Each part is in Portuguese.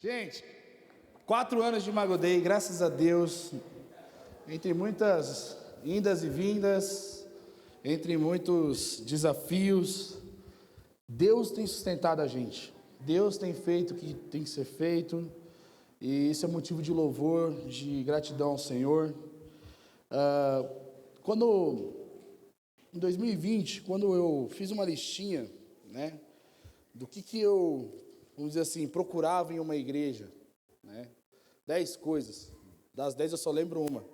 Gente, 4 anos de Imago Dei, graças a Deus, entre muitas indas e vindas, entre muitos desafios, Deus tem sustentado a gente. Deus tem feito o que tem que ser feito, e isso é motivo de louvor, de gratidão ao Senhor. Em 2020, quando eu fiz uma listinha, né, do que eu, vamos dizer assim, procurava em uma igreja, né, 10 coisas, das 10 eu só lembro uma,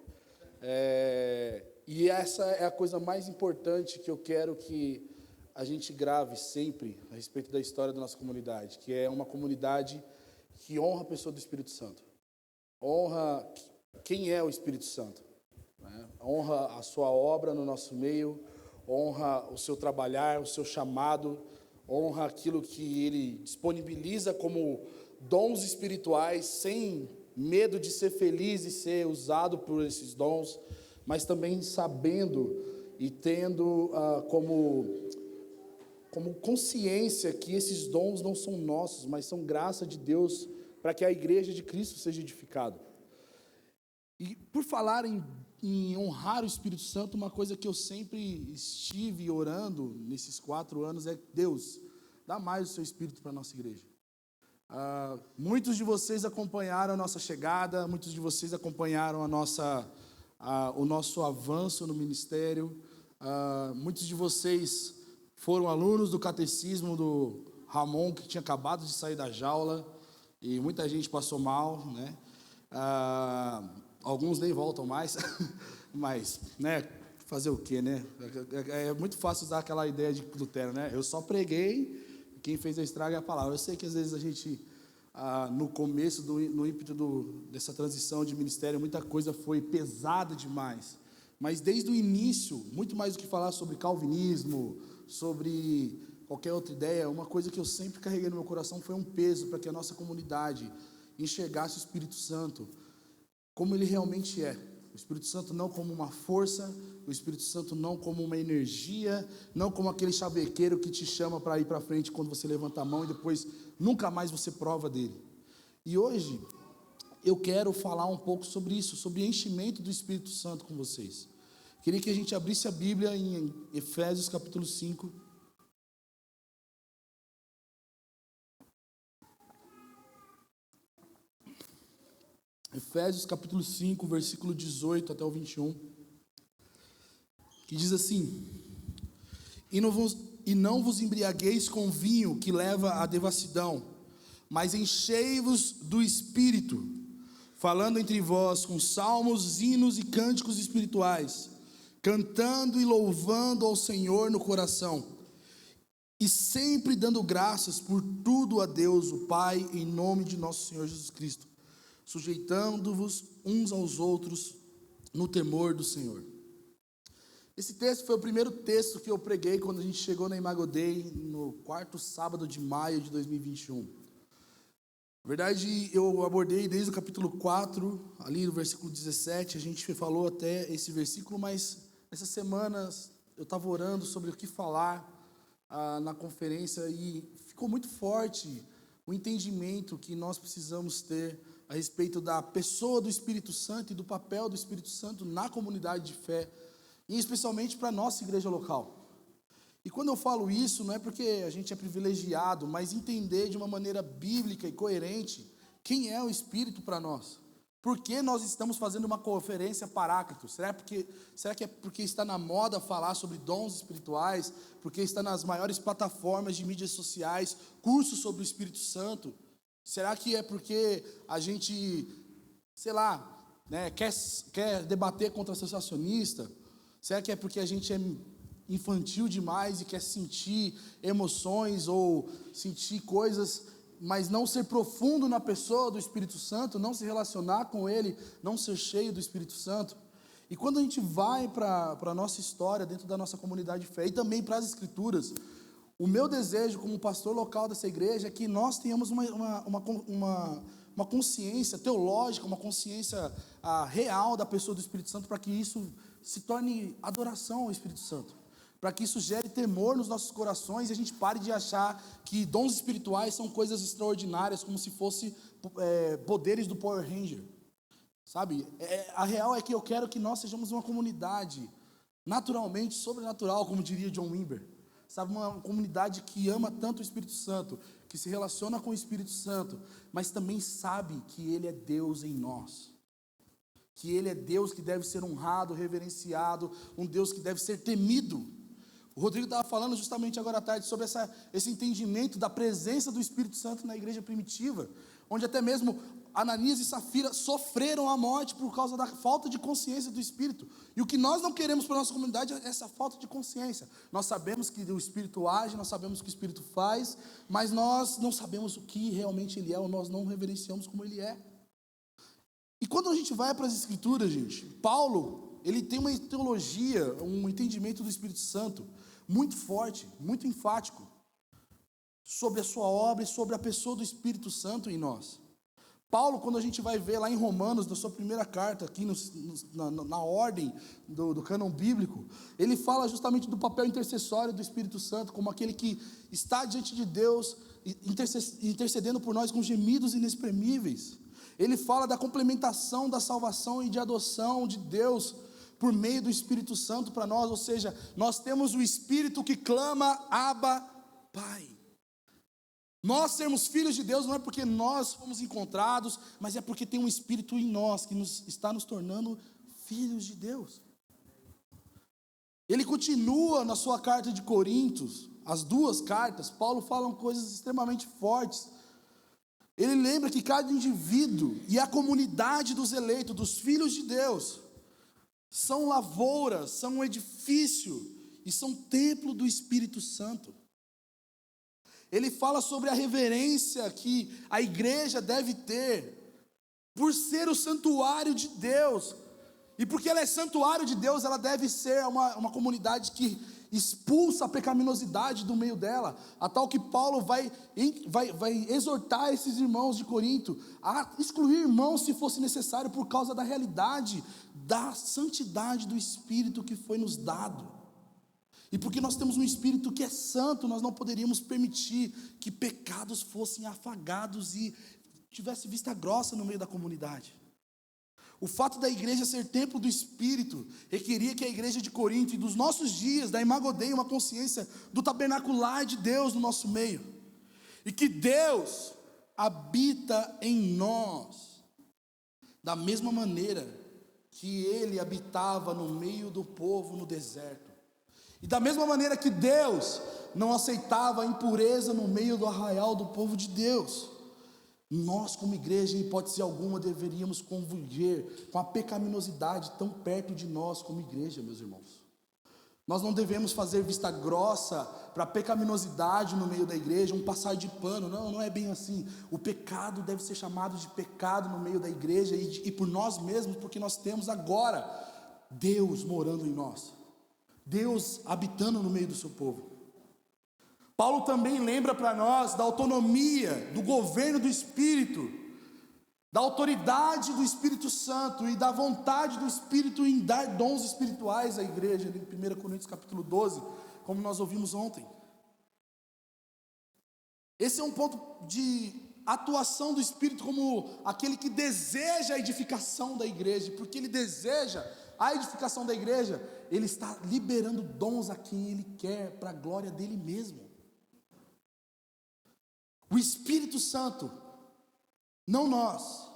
e essa é a coisa mais importante que eu quero que a gente grave sempre a respeito da história da nossa comunidade, que é uma comunidade que honra a pessoa do Espírito Santo, honra quem é o Espírito Santo, né? Honra a sua obra no nosso meio, honra o seu trabalhar, o seu chamado, honra aquilo que Ele disponibiliza como dons espirituais, sem medo de ser feliz e ser usado por esses dons, mas também sabendo e tendo como consciência que esses dons não são nossos, mas são graça de Deus para que a igreja de Cristo seja edificada. E por falar em honrar o Espírito Santo, uma coisa que eu sempre estive orando nesses 4 anos é: Deus, dá mais o seu Espírito para a nossa igreja. Muitos de vocês acompanharam a nossa chegada, muitos de vocês acompanharam o nosso avanço no ministério, muitos de vocês foram alunos do catecismo do Ramon, que tinha acabado de sair da jaula, e muita gente passou mal, né? Alguns nem voltam mais, mas, né, fazer o quê, né? É muito fácil usar aquela ideia de Lutero, né? Eu só preguei, quem fez a estraga é a palavra. Eu sei que às vezes a gente, no começo, no ímpeto dessa transição de ministério, muita coisa foi pesada demais, mas desde o início, muito mais do que falar sobre calvinismo, sobre qualquer outra ideia, uma coisa que eu sempre carreguei no meu coração foi um peso para que a nossa comunidade enxergasse o Espírito Santo como ele realmente é. O Espírito Santo não como uma força, o Espírito Santo não como uma energia, não como aquele chavequeiro que te chama para ir para frente quando você levanta a mão e depois nunca mais você prova dele. E hoje eu quero falar um pouco sobre isso, sobre enchimento do Espírito Santo com vocês. Queria que a gente abrisse a Bíblia em Efésios capítulo 5. Efésios capítulo 5, versículo 18 até o 21, que diz assim: E não vos embriagueis com vinho que leva à devassidão, mas enchei-vos do Espírito, falando entre vós com salmos, hinos e cânticos espirituais, cantando e louvando ao Senhor no coração, e sempre dando graças por tudo a Deus o Pai, em nome de nosso Senhor Jesus Cristo, sujeitando-vos uns aos outros no temor do Senhor. Esse texto foi o primeiro texto que eu preguei quando a gente chegou na Imago Dei, no 4º sábado de maio de 2021. Na verdade, eu abordei desde o capítulo 4, ali no versículo 17, a gente falou até esse versículo, mas essas semanas eu estava orando sobre o que falar na conferência, e ficou muito forte o entendimento que nós precisamos ter a respeito da pessoa do Espírito Santo e do papel do Espírito Santo na comunidade de fé, e especialmente para a nossa igreja local. E quando eu falo isso, não é porque a gente é privilegiado, mas entender de uma maneira bíblica e coerente quem é o Espírito para nós. Por que nós estamos fazendo uma conferência Paráclito? Será que é porque está na moda falar sobre dons espirituais? Porque está nas maiores plataformas de mídias sociais, cursos sobre o Espírito Santo? Será que é porque a gente, sei lá, né, quer debater contra sensacionista? Será que é porque a gente é infantil demais e quer sentir emoções ou sentir coisas, mas não ser profundo na pessoa do Espírito Santo, não se relacionar com Ele, não ser cheio do Espírito Santo? E quando a gente vai para a nossa história, dentro da nossa comunidade de fé, e também para as Escrituras, o meu desejo como pastor local dessa igreja é que nós tenhamos uma consciência teológica, uma consciência real da pessoa do Espírito Santo, para que isso se torne adoração ao Espírito Santo, para que isso gere temor nos nossos corações e a gente pare de achar que dons espirituais são coisas extraordinárias, como se fosse poderes do Power Ranger, sabe? A real é que eu quero que nós sejamos uma comunidade naturalmente sobrenatural, como diria John Wimber, sabe? Uma comunidade que ama tanto o Espírito Santo, que se relaciona com o Espírito Santo, mas também sabe que Ele é Deus em nós, que Ele é Deus que deve ser honrado, reverenciado, um Deus que deve ser temido. O Rodrigo estava falando justamente agora à tarde sobre esse entendimento da presença do Espírito Santo na igreja primitiva, onde até mesmo Ananias e Safira sofreram a morte por causa da falta de consciência do Espírito. E o que nós não queremos para a nossa comunidade é essa falta de consciência. Nós sabemos que o Espírito age, nós sabemos o que o Espírito faz, mas nós não sabemos o que realmente Ele é, ou nós não reverenciamos como Ele é. E quando a gente vai para as Escrituras, gente, Paulo, ele tem uma teologia, um entendimento do Espírito Santo muito forte, muito enfático, sobre a sua obra e sobre a pessoa do Espírito Santo em nós. Paulo, quando a gente vai ver lá em Romanos, na sua primeira carta, aqui na ordem do cânon bíblico, ele fala justamente do papel intercessório do Espírito Santo, como aquele que está diante de Deus, intercedendo por nós com gemidos inexprimíveis. Ele fala da complementação da salvação e de adoção de Deus por meio do Espírito Santo para nós, ou seja, nós temos o Espírito que clama, Abba, Pai. Nós sermos filhos de Deus não é porque nós fomos encontrados, mas é porque tem um Espírito em nós que está nos tornando filhos de Deus. Ele continua na sua carta de Coríntios, as duas cartas, Paulo fala coisas extremamente fortes. Ele lembra que cada indivíduo e a comunidade dos eleitos, dos filhos de Deus, são lavouras, são um edifício e são templo do Espírito Santo. Ele fala sobre a reverência que a igreja deve ter por ser o santuário de Deus. E porque ela é santuário de Deus, ela deve ser uma comunidade que expulsa a pecaminosidade do meio dela, a tal que Paulo vai exortar esses irmãos de Corinto a excluir irmãos se fosse necessário, por causa da realidade da santidade do Espírito que foi nos dado. E porque nós temos um Espírito que é santo, nós não poderíamos permitir que pecados fossem afagados e tivesse vista grossa no meio da comunidade. O fato da igreja ser templo do Espírito requeria que a igreja de Corinto e dos nossos dias, da Imago Dei, uma consciência do tabernacular de Deus no nosso meio. E que Deus habita em nós, da mesma maneira que Ele habitava no meio do povo no deserto. E da mesma maneira que Deus não aceitava a impureza no meio do arraial do povo de Deus, nós como igreja, em hipótese alguma, deveríamos conviver com a pecaminosidade tão perto de nós como igreja, meus irmãos. Nós não devemos fazer vista grossa para a pecaminosidade no meio da igreja, um passar de pano, não é bem assim. O pecado deve ser chamado de pecado no meio da igreja e por nós mesmos, porque nós temos agora Deus morando em nós, Deus habitando no meio do seu povo. Paulo também lembra para nós da autonomia, do governo do Espírito, da autoridade do Espírito Santo e da vontade do Espírito em dar dons espirituais à igreja, em 1 Coríntios capítulo 12, como nós ouvimos ontem. Esse é um ponto de atuação do Espírito como aquele que deseja a edificação da igreja, porque ele deseja a edificação da igreja, ele está liberando dons a quem ele quer, para a glória dele mesmo. O Espírito Santo, não nós,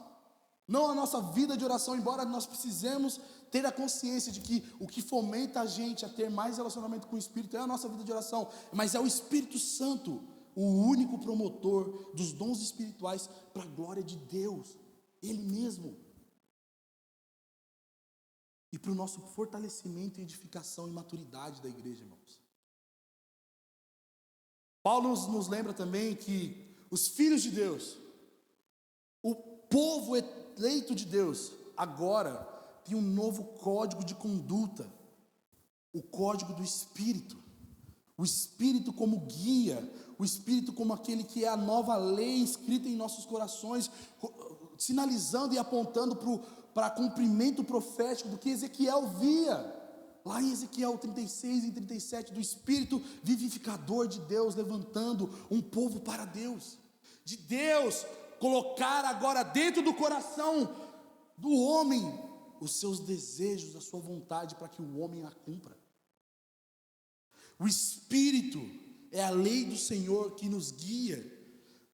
não a nossa vida de oração, embora nós precisemos ter a consciência de que o que fomenta a gente a ter mais relacionamento com o Espírito é a nossa vida de oração, mas é o Espírito Santo, o único promotor dos dons espirituais para a glória de Deus, Ele mesmo. E para o nosso fortalecimento e edificação e maturidade da igreja, irmãos. Paulo nos lembra também que os filhos de Deus, o povo eleito de Deus, agora tem um novo código de conduta, o código do Espírito. O Espírito como guia, o Espírito como aquele que é a nova lei escrita em nossos corações, sinalizando e apontando para cumprimento profético do que Ezequiel via. Lá em Ezequiel 36 e 37, do Espírito vivificador de Deus, levantando um povo para Deus, de Deus colocar agora dentro do coração do homem os seus desejos, a sua vontade, para que o homem a cumpra. O Espírito é a lei do Senhor que nos guia,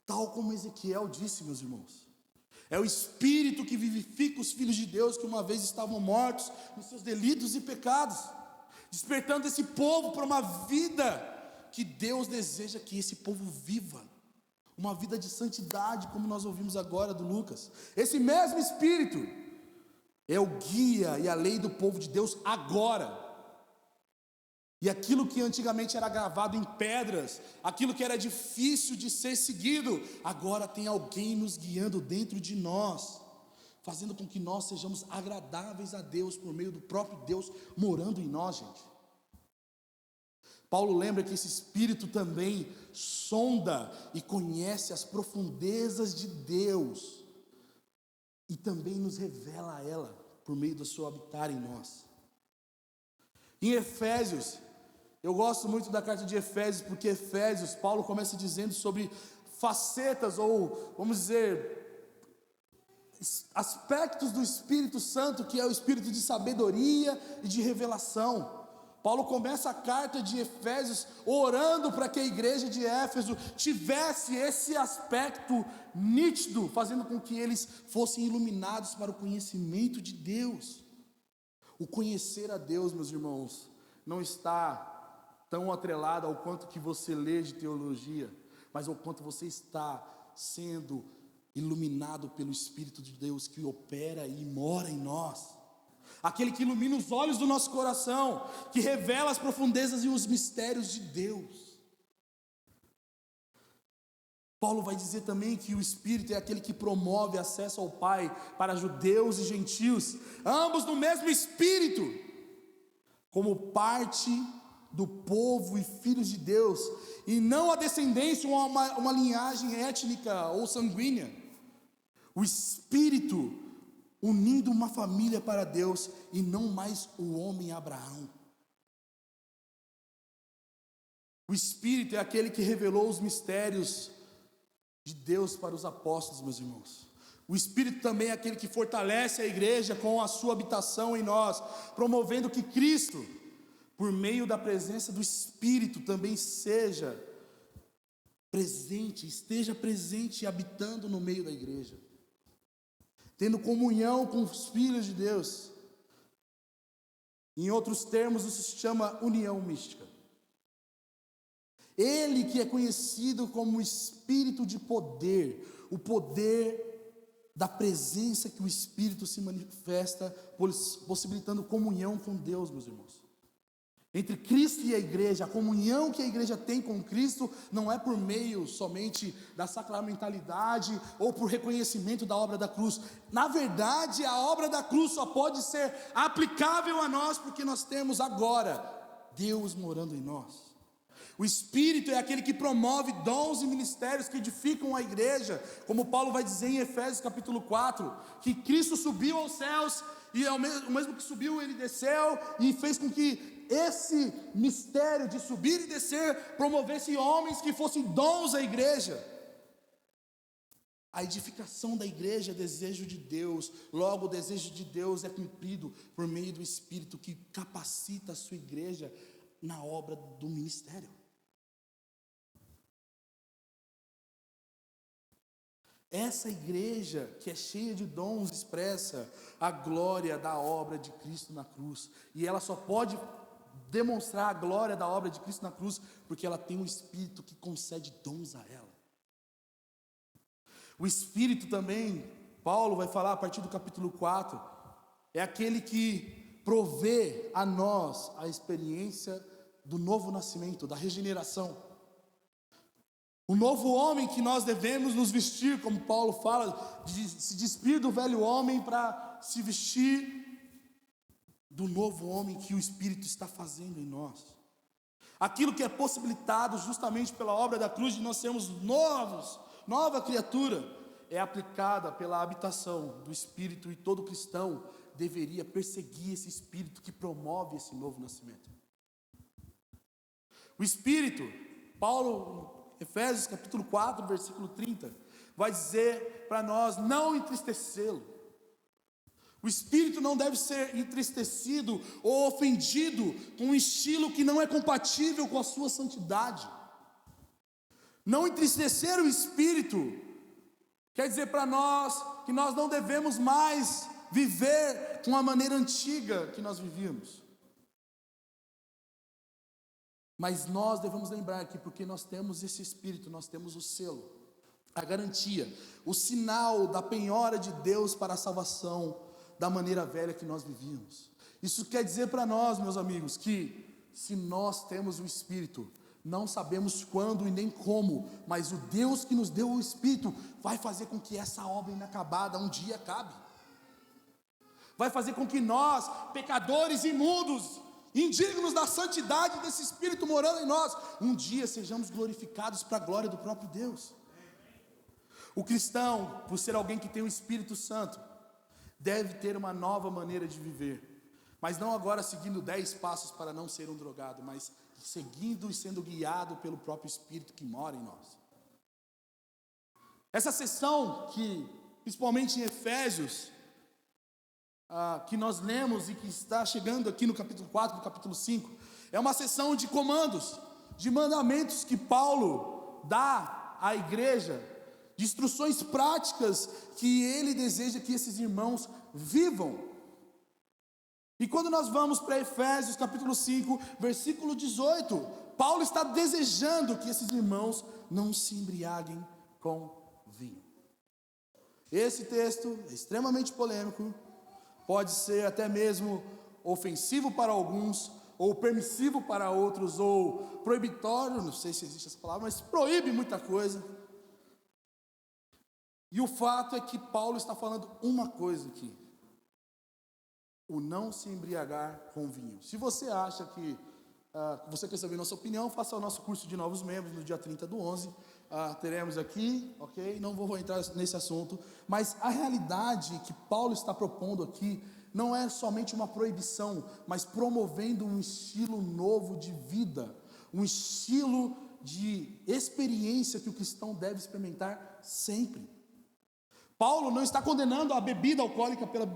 tal como Ezequiel disse, meus irmãos. É o Espírito que vivifica os filhos de Deus que uma vez estavam mortos nos seus delitos e pecados, despertando esse povo para uma vida que Deus deseja que esse povo viva, uma vida de santidade, como nós ouvimos agora do Lucas. Esse mesmo Espírito é o guia e a lei do povo de Deus agora. E aquilo que antigamente era gravado em pedras, aquilo que era difícil de ser seguido, agora tem alguém nos guiando dentro de nós, fazendo com que nós sejamos agradáveis a Deus por meio do próprio Deus morando em nós, gente. Paulo lembra que esse Espírito também sonda e conhece as profundezas de Deus e também nos revela a ela por meio do seu habitar em nós. Em Efésios, eu gosto muito da carta de Efésios, porque Efésios, Paulo começa dizendo sobre facetas, ou vamos dizer, aspectos do Espírito Santo, que é o Espírito de sabedoria e de revelação. Paulo começa a carta de Efésios orando para que a igreja de Éfeso tivesse esse aspecto nítido, fazendo com que eles fossem iluminados para o conhecimento de Deus. O conhecer a Deus, meus irmãos, não está tão atrelado ao quanto que você lê de teologia, mas ao quanto você está sendo iluminado pelo Espírito de Deus que opera e mora em nós. Aquele que ilumina os olhos do nosso coração, que revela as profundezas e os mistérios de Deus. Paulo vai dizer também que o Espírito é aquele que promove acesso ao Pai para judeus e gentios, ambos no mesmo Espírito, como parte do povo e filhos de Deus, e não a descendência ou uma linhagem étnica ou sanguínea. O Espírito unindo uma família para Deus e não mais o homem Abraão. O Espírito é aquele que revelou os mistérios de Deus para os apóstolos, meus irmãos. O Espírito também é aquele que fortalece a igreja com a sua habitação em nós, promovendo que Cristo, por meio da presença do Espírito, também esteja presente e habitando no meio da igreja, tendo comunhão com os filhos de Deus. Em outros termos, isso se chama união mística. Ele que é conhecido como Espírito de poder, o poder da presença que o Espírito se manifesta, possibilitando comunhão com Deus, meus irmãos. Entre Cristo e a igreja, a comunhão que a igreja tem com Cristo não é por meio somente da sacramentalidade ou por reconhecimento da obra da cruz. Na verdade, a obra da cruz só pode ser aplicável a nós porque nós temos agora Deus morando em nós. O Espírito é aquele que promove dons e ministérios que edificam a igreja, como Paulo vai dizer em Efésios capítulo 4, que Cristo subiu aos céus, e o mesmo que subiu, ele desceu, e fez com que esse mistério de subir e descer promovesse homens que fossem dons à igreja. A edificação da igreja é desejo de Deus, logo o desejo de Deus é cumprido por meio do Espírito que capacita a sua igreja na obra do ministério. Essa igreja que é cheia de dons expressa a glória da obra de Cristo na cruz, e ela só pode demonstrar a glória da obra de Cristo na cruz porque ela tem um Espírito que concede dons a ela. O Espírito também, Paulo vai falar a partir do capítulo 4, é aquele que provê a nós a experiência do novo nascimento, da regeneração. O novo homem que nós devemos nos vestir, como Paulo fala, de se despir do velho homem para se vestir do novo homem que o Espírito está fazendo em nós. Aquilo que é possibilitado justamente pela obra da cruz, de nós sermos nova criatura, é aplicada pela habitação do Espírito, e todo cristão deveria perseguir esse Espírito que promove esse novo nascimento. O Espírito, Paulo, Efésios capítulo 4, versículo 30, vai dizer para nós não entristecê-lo. O Espírito não deve ser entristecido ou ofendido com um estilo que não é compatível com a sua santidade. Não entristecer o Espírito quer dizer para nós que nós não devemos mais viver com a maneira antiga que nós vivíamos. Mas nós devemos lembrar que porque nós temos esse Espírito, nós temos o selo, a garantia, o sinal da penhora de Deus para a salvação da maneira velha que nós vivíamos. Isso quer dizer para nós, meus amigos, que se nós temos o Espírito, não sabemos quando e nem como, mas o Deus que nos deu o Espírito vai fazer com que essa obra inacabada um dia acabe. Vai fazer com que nós, pecadores imundos, indignos da santidade desse Espírito morando em nós, um dia sejamos glorificados para a glória do próprio Deus. O cristão, por ser alguém que tem o Espírito Santo, deve ter uma nova maneira de viver, mas não agora seguindo 10 passos para não ser um drogado, mas seguindo e sendo guiado pelo próprio Espírito que mora em nós. Essa sessão que, principalmente em Efésios, que nós lemos e que está chegando aqui no capítulo 4, no capítulo 5, é uma sessão de comandos, de mandamentos que Paulo dá à igreja, de instruções práticas que ele deseja que esses irmãos vivam. E quando nós vamos para Efésios capítulo 5, versículo 18, Paulo está desejando que esses irmãos não se embriaguem com vinho. Esse texto é extremamente polêmico, pode ser até mesmo ofensivo para alguns, ou permissivo para outros, ou proibitório, não sei se existe essa palavra, mas proíbe muita coisa. E o fato é que Paulo está falando uma coisa aqui: o não se embriagar com vinho. Se você acha que você quer saber nossa opinião, faça o nosso curso de novos membros no dia 30/11. Teremos aqui, ok? Não vou entrar nesse assunto, mas a realidade que Paulo está propondo aqui não é somente uma proibição, mas promovendo um estilo novo de vida, um estilo de experiência que o cristão deve experimentar sempre. Paulo não está condenando a bebida alcoólica pela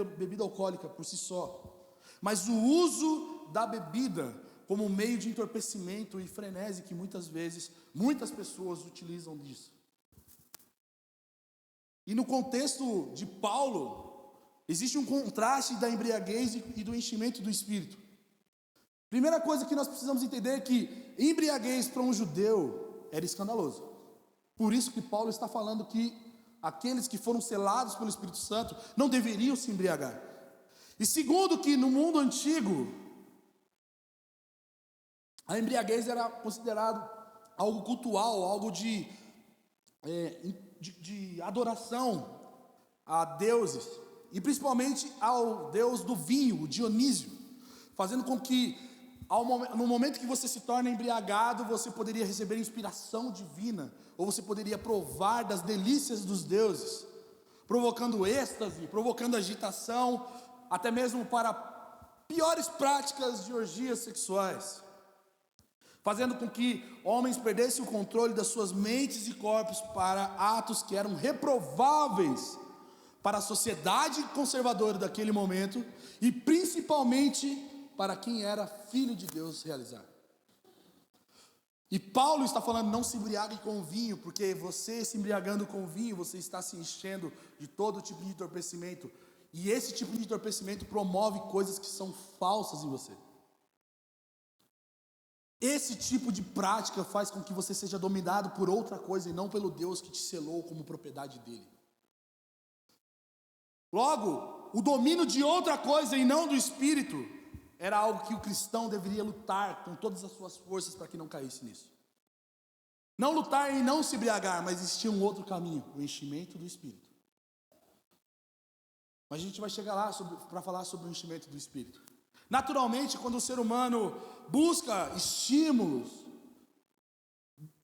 bebida alcoólica por si só, mas o uso da bebida como meio de entorpecimento e frenesi que muitas vezes, muitas pessoas utilizam disso. E no contexto de Paulo, existe um contraste da embriaguez e do enchimento do Espírito. Primeira coisa que nós precisamos entender é que embriaguez para um judeu era escandaloso. Por isso que Paulo está falando que aqueles que foram selados pelo Espírito Santo não deveriam se embriagar. E segundo, que no mundo antigo, a embriaguez era considerado algo cultual, algo de adoração a deuses, e principalmente ao deus do vinho, o Dionísio, fazendo com que no momento que você se torna embriagado, você poderia receber inspiração divina, ou você poderia provar das delícias dos deuses, provocando êxtase, provocando agitação, até mesmo para piores práticas de orgias sexuais, fazendo com que homens perdessem o controle das suas mentes e corpos para atos que eram reprováveis para a sociedade conservadora daquele momento, e principalmente para quem era filho de Deus realizar. E Paulo está falando, não se embriague com vinho, porque você se embriagando com vinho, você está se enchendo de todo tipo de entorpecimento, e esse tipo de entorpecimento promove coisas que são falsas em você. Esse tipo de prática faz com que você seja dominado por outra coisa e não pelo Deus que te selou como propriedade dele. Logo, o domínio de outra coisa e não do Espírito era algo que o cristão deveria lutar com todas as suas forças para que não caísse nisso. Não lutar em não se embriagar, mas existia um outro caminho, o enchimento do Espírito. Mas a gente vai chegar lá para falar sobre o enchimento do Espírito. Naturalmente, quando o ser humano busca estímulos,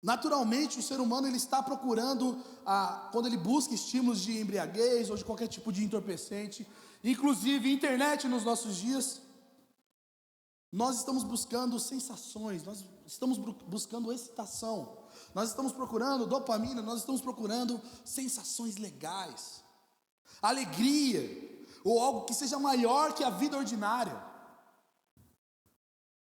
naturalmente o ser humano ele está procurando, quando ele busca estímulos de embriaguez ou de qualquer tipo de entorpecente, inclusive internet nos nossos dias, Nós estamos buscando sensações, nós estamos buscando excitação, nós estamos procurando dopamina, nós estamos procurando sensações legais, alegria, ou algo que seja maior que a vida ordinária,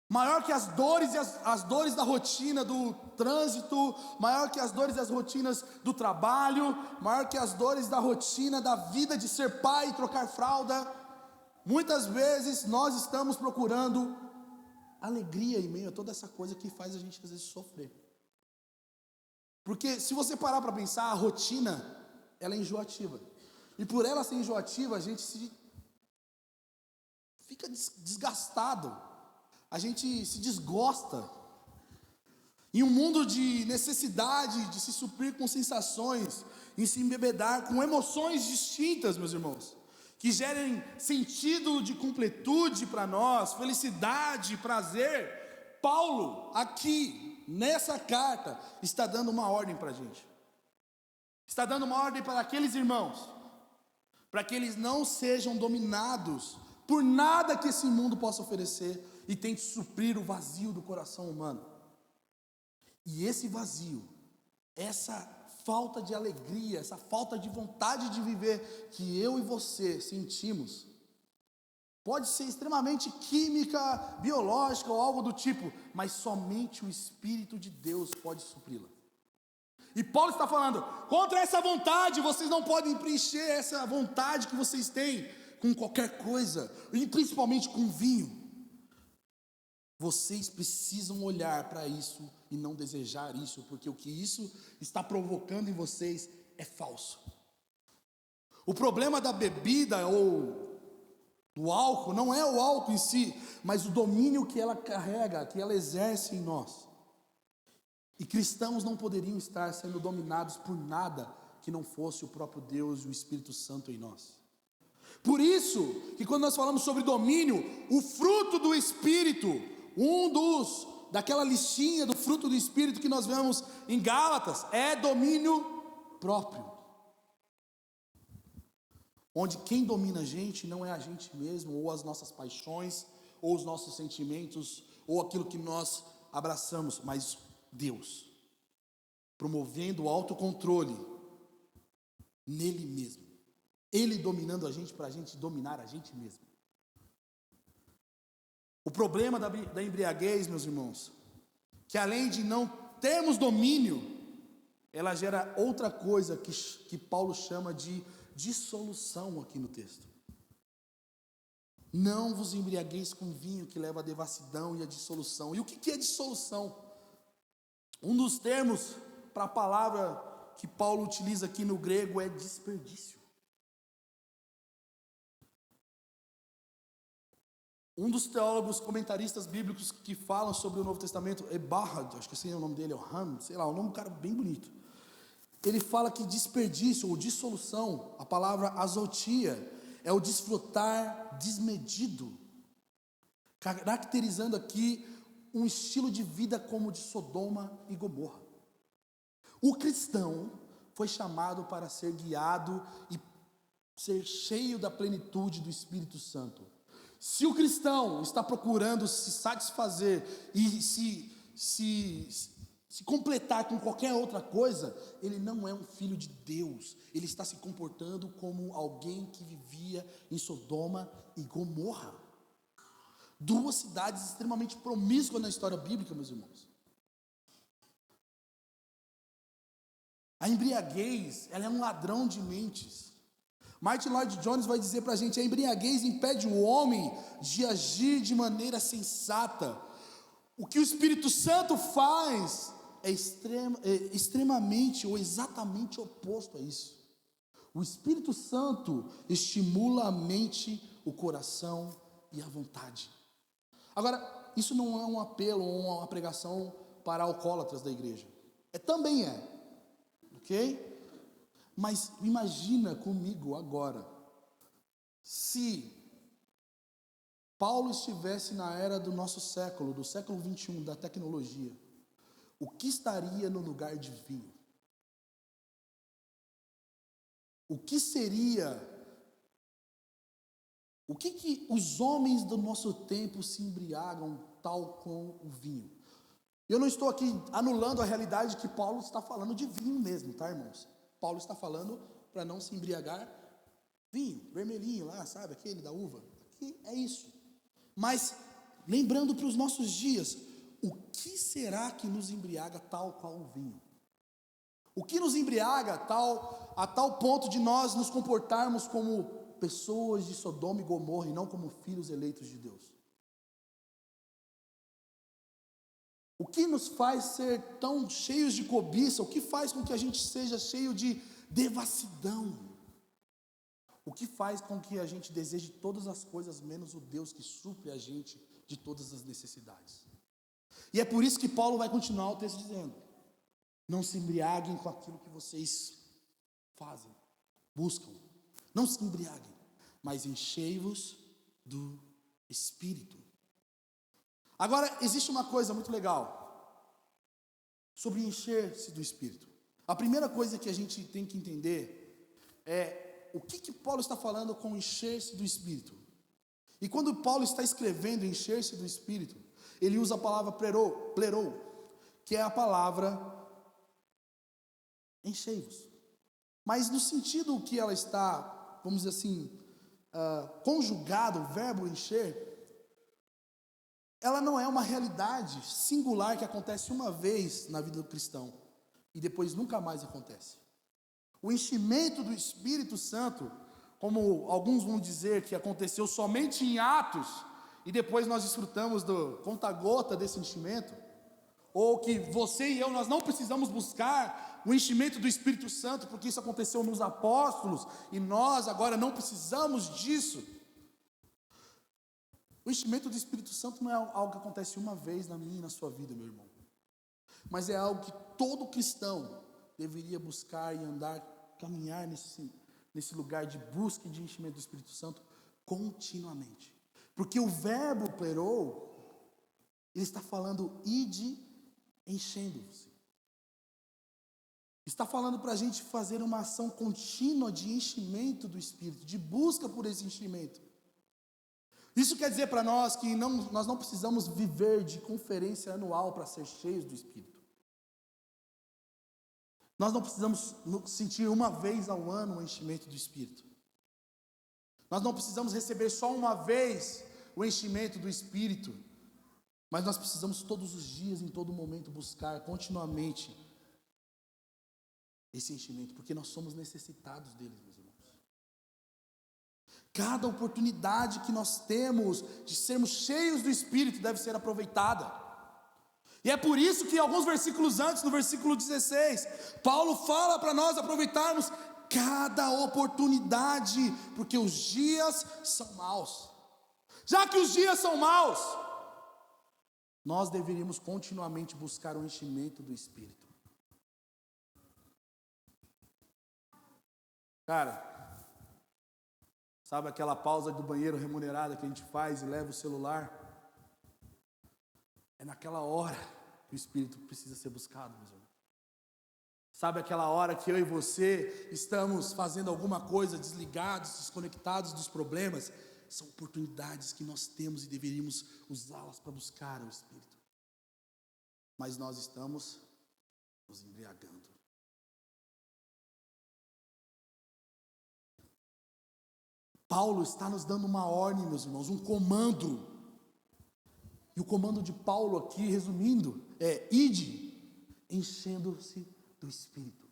maior que as dores as dores da rotina do trânsito, maior que as dores das rotinas do trabalho, maior que as dores da rotina da vida de ser pai e trocar fralda. Muitas vezes nós estamos procurando alegria em meio a toda essa coisa que faz a gente às vezes sofrer. Porque se você parar para pensar, a rotina, ela é enjoativa. E por ela ser enjoativa, a gente fica desgastado. A gente se desgosta. Em um mundo de necessidade de se suprir com sensações, em se embebedar com emoções distintas, meus irmãos, que gerem sentido de completude para nós, felicidade, prazer. Paulo, aqui, nessa carta, está dando uma ordem para a gente. Está dando uma ordem para aqueles irmãos, para que eles não sejam dominados por nada que esse mundo possa oferecer e tente suprir o vazio do coração humano. E esse vazio, essa falta de alegria, essa falta de vontade de viver que eu e você sentimos, pode ser extremamente química, biológica ou algo do tipo, mas somente o Espírito de Deus pode supri-la. E Paulo está falando, contra essa vontade, vocês não podem preencher essa vontade que vocês têm com qualquer coisa, e principalmente com vinho. Vocês precisam olhar para isso e não desejar isso, porque o que isso está provocando em vocês é falso. O problema da bebida ou do álcool não é o álcool em si, mas o domínio que ela carrega, que ela exerce em nós. E cristãos não poderiam estar sendo dominados por nada que não fosse o próprio Deus e o Espírito Santo em nós. Por isso que quando nós falamos sobre domínio, o fruto do Espírito, daquela listinha do fruto do Espírito que nós vemos em Gálatas, é domínio próprio. Onde quem domina a gente não é a gente mesmo, ou as nossas paixões, ou os nossos sentimentos, ou aquilo que nós abraçamos, mas Deus, promovendo o autocontrole nele mesmo, Ele dominando a gente para a gente dominar a gente mesmo. O problema da embriaguez, meus irmãos, que além de não termos domínio, ela gera outra coisa que Paulo chama de dissolução aqui no texto. Não vos embriagueis com vinho que leva à devassidão e à dissolução. E o que é dissolução? Um dos termos para a palavra que Paulo utiliza aqui no grego é desperdício. Um dos teólogos comentaristas bíblicos que falam sobre o Novo Testamento é Barrad, acho que esse é o nome dele, é o Ham, sei lá, o nome do cara bem bonito. Ele fala que desperdício ou dissolução, a palavra azotia, é o desfrutar desmedido, caracterizando aqui um estilo de vida como o de Sodoma e Gomorra. O cristão foi chamado para ser guiado e ser cheio da plenitude do Espírito Santo. Se o cristão está procurando se satisfazer e se completar com qualquer outra coisa, ele não é um filho de Deus. Ele está se comportando como alguém que vivia em Sodoma e Gomorra. Duas cidades extremamente promíscuas na história bíblica, meus irmãos. A embriaguez, ela é um ladrão de mentes. Martin Lloyd Jones vai dizer para a gente: a embriaguez impede o homem de agir de maneira sensata. O que o Espírito Santo faz é extremamente ou exatamente oposto a isso. O Espírito Santo estimula a mente, o coração e a vontade. Agora, isso não é um apelo ou uma pregação para alcoólatras da igreja. Também é, ok? Mas imagina comigo agora, se Paulo estivesse na era do nosso século, do século 21, da tecnologia, o que estaria no lugar de vinho? O que seria O que os homens do nosso tempo se embriagam tal com o vinho? Eu não estou aqui anulando a realidade que Paulo está falando de vinho mesmo, tá, irmãos? Paulo está falando para não se embriagar vinho, vermelhinho lá, sabe, aquele da uva. Aqui é isso. Mas, lembrando para os nossos dias, o que será que nos embriaga tal qual o vinho? O que nos embriaga a tal ponto de nós nos comportarmos como pessoas de Sodoma e Gomorra e não como filhos eleitos de Deus? O que nos faz ser tão cheios de cobiça? O que faz com que a gente seja cheio de devassidão? O que faz com que a gente deseje todas as coisas menos o Deus que supre a gente de todas as necessidades? E é por isso que Paulo vai continuar o texto dizendo: não se embriaguem com aquilo que vocês fazem, buscam. Não se embriaguem, mas enchei-vos do Espírito. Agora, existe uma coisa muito legal sobre encher-se do Espírito. A primeira coisa que a gente tem que entender é o que Paulo está falando com encher-se do Espírito. E quando Paulo está escrevendo encher-se do Espírito, ele usa a palavra plerou, que é a palavra enchei-vos. Mas no sentido que ela está, vamos dizer assim, conjugado, o verbo encher, ela não é uma realidade singular que acontece uma vez na vida do cristão e depois nunca mais acontece. O enchimento do Espírito Santo, como alguns vão dizer que aconteceu somente em Atos e depois nós desfrutamos do conta-gota desse enchimento, ou que você e eu, nós não precisamos buscar o enchimento do Espírito Santo porque isso aconteceu nos apóstolos e nós agora não precisamos disso. O enchimento do Espírito Santo não é algo que acontece uma vez na minha e na sua vida, meu irmão, mas é algo que todo cristão deveria buscar e andar, caminhar nesse lugar de busca e de enchimento do Espírito Santo continuamente. Porque o verbo plerou, ele está falando ide enchendo-se. Está falando para a gente fazer uma ação contínua de enchimento do Espírito, de busca por esse enchimento. Isso quer dizer para nós que nós não precisamos viver de conferência anual para ser cheios do Espírito. Nós não precisamos sentir uma vez ao ano o enchimento do Espírito. Nós não precisamos receber só uma vez o enchimento do Espírito, mas nós precisamos todos os dias, em todo momento, buscar continuamente esse enchimento, porque nós somos necessitados dele, meus irmãos. Cada oportunidade que nós temos de sermos cheios do Espírito deve ser aproveitada. E é por isso que alguns versículos antes, no versículo 16, Paulo fala para nós aproveitarmos cada oportunidade, porque os dias são maus. Já que os dias são maus, nós deveríamos continuamente buscar o enchimento do Espírito. Cara, sabe aquela pausa do banheiro remunerada que a gente faz e leva o celular? É naquela hora que o Espírito precisa ser buscado, meus irmãos. Sabe aquela hora que eu e você estamos fazendo alguma coisa, desligados, desconectados dos problemas? São oportunidades que nós temos e deveríamos usá-las para buscar o Espírito. Mas nós estamos nos embriagando. Paulo está nos dando uma ordem, meus irmãos, um comando. E o comando de Paulo aqui, resumindo, é ide, enchendo-se do Espírito.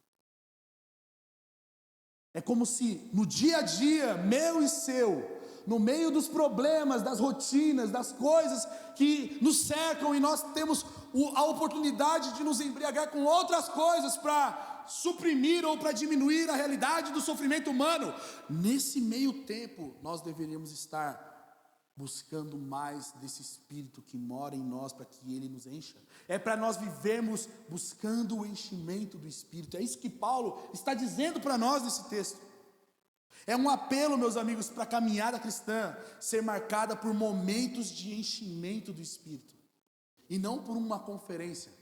É como se no dia a dia, meu e seu, no meio dos problemas, das rotinas, das coisas que nos cercam e nós temos a oportunidade de nos embriagar com outras coisas para suprimir ou para diminuir a realidade do sofrimento humano, nesse meio tempo nós deveríamos estar buscando mais desse Espírito que mora em nós para que Ele nos encha. É para nós vivermos buscando o enchimento do Espírito. É isso que Paulo está dizendo para nós nesse texto. É um apelo, meus amigos, para a caminhada cristã ser marcada por momentos de enchimento do Espírito. E não por uma conferência,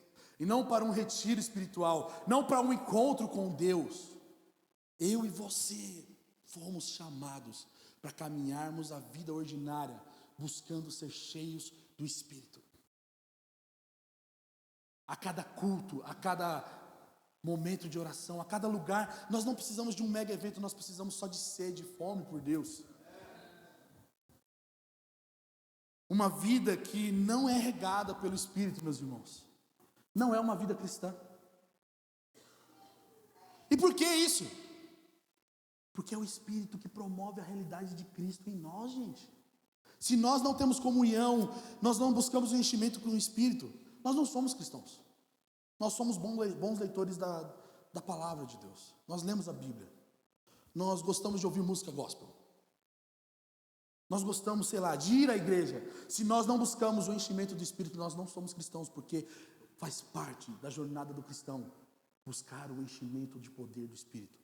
e não para um retiro espiritual, não para um encontro com Deus. Eu e você fomos chamados para caminharmos a vida ordinária, buscando ser cheios do Espírito. A cada culto, a cada momento de oração, a cada lugar, nós não precisamos de um mega evento, nós precisamos só de sede e fome por Deus. Uma vida que não é regada pelo Espírito, meus irmãos, não é uma vida cristã. E por que isso? Porque é o Espírito que promove a realidade de Cristo em nós, gente. Se nós não temos comunhão, nós não buscamos o enchimento com o Espírito, nós não somos cristãos. Nós somos bons leitores da palavra de Deus. Nós lemos a Bíblia. Nós gostamos de ouvir música gospel. Nós gostamos, sei lá, de ir à igreja. Se nós não buscamos o enchimento do Espírito, nós não somos cristãos, porque faz parte da jornada do cristão buscar o enchimento de poder do Espírito.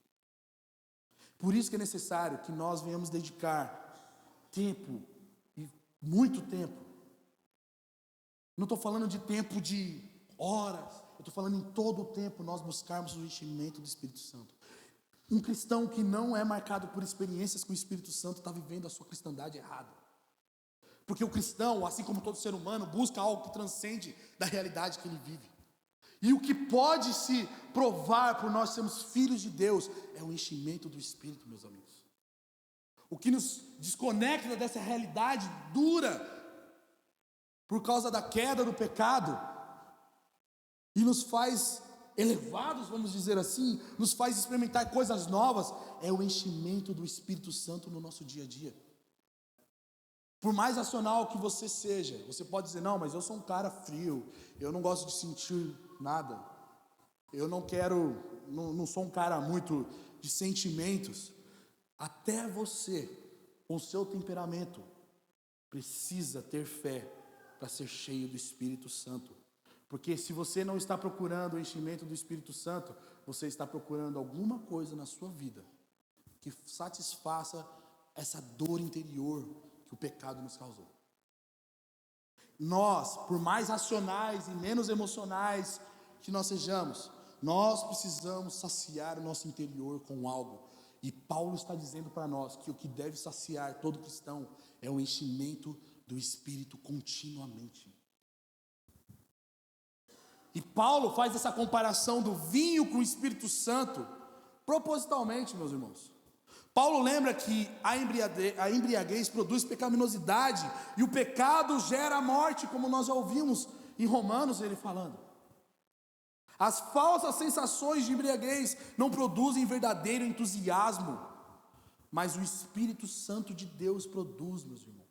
Por isso que é necessário que nós venhamos dedicar tempo, e muito tempo. Não estou falando de tempo de horas, eu estou falando em todo o tempo nós buscarmos o enchimento do Espírito Santo. Um cristão que não é marcado por experiências com o Espírito Santo está vivendo a sua cristandade errada. Porque o cristão, assim como todo ser humano, busca algo que transcende da realidade que ele vive. E o que pode se provar por nós sermos filhos de Deus é o enchimento do Espírito, meus amigos. O que nos desconecta dessa realidade dura por causa da queda do pecado e nos faz elevados, vamos dizer assim, nos faz experimentar coisas novas, é o enchimento do Espírito Santo no nosso dia a dia. Por mais racional que você seja, você pode dizer, não, mas eu sou um cara frio, eu não gosto de sentir nada, eu não sou um cara muito de sentimentos. Até você, com o seu temperamento, precisa ter fé para ser cheio do Espírito Santo. Porque se você não está procurando o enchimento do Espírito Santo, você está procurando alguma coisa na sua vida que satisfaça essa dor interior que o pecado nos causou. Nós, por mais racionais e menos emocionais que nós sejamos, nós precisamos saciar o nosso interior com algo. E Paulo está dizendo para nós que o que deve saciar todo cristão é o enchimento do Espírito continuamente. E Paulo faz essa comparação do vinho com o Espírito Santo propositalmente, meus irmãos. Paulo lembra que a embriaguez produz pecaminosidade e o pecado gera a morte, como nós já ouvimos em Romanos ele falando. As falsas sensações de embriaguez não produzem verdadeiro entusiasmo, mas o Espírito Santo de Deus produz, meus irmãos.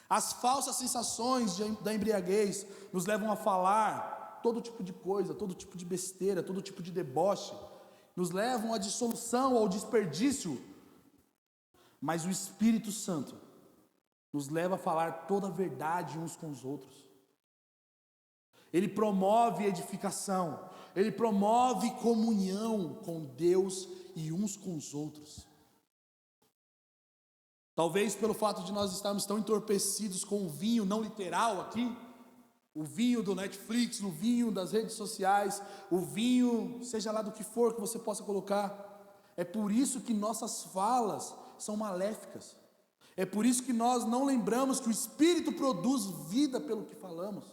As falsas sensações da embriaguez nos levam a falar todo tipo de coisa, todo tipo de besteira, todo tipo de deboche, nos levam à dissolução, ao desperdício, mas o Espírito Santo nos leva a falar toda a verdade uns com os outros. Ele promove edificação, ele promove comunhão com Deus e uns com os outros. Talvez pelo fato de nós estarmos tão entorpecidos com o vinho não literal aqui, o vinho do Netflix, o vinho das redes sociais, o vinho, seja lá do que for que você possa colocar, é por isso que nossas falas são maléficas, é por isso que nós não lembramos que o Espírito produz vida pelo que falamos.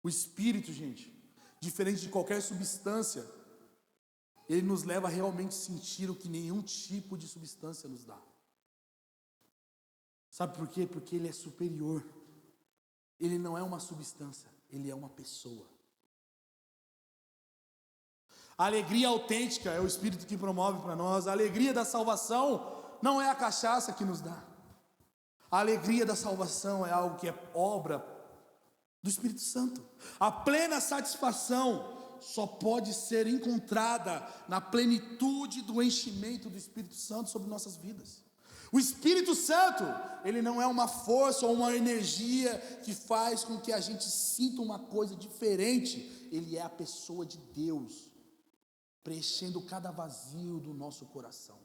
O Espírito, gente, diferente de qualquer substância, ele nos leva a realmente sentir o que nenhum tipo de substância nos dá. Sabe por quê? Porque ele é superior. Ele não é uma substância, ele é uma pessoa. A alegria autêntica é o Espírito que promove para nós. A alegria da salvação não é a cachaça que nos dá. A alegria da salvação é algo que é obra do Espírito Santo. A plena satisfação só pode ser encontrada na plenitude do enchimento do Espírito Santo sobre nossas vidas. O Espírito Santo, ele não é uma força ou uma energia que faz com que a gente sinta uma coisa diferente. Ele é a pessoa de Deus, preenchendo cada vazio do nosso coração.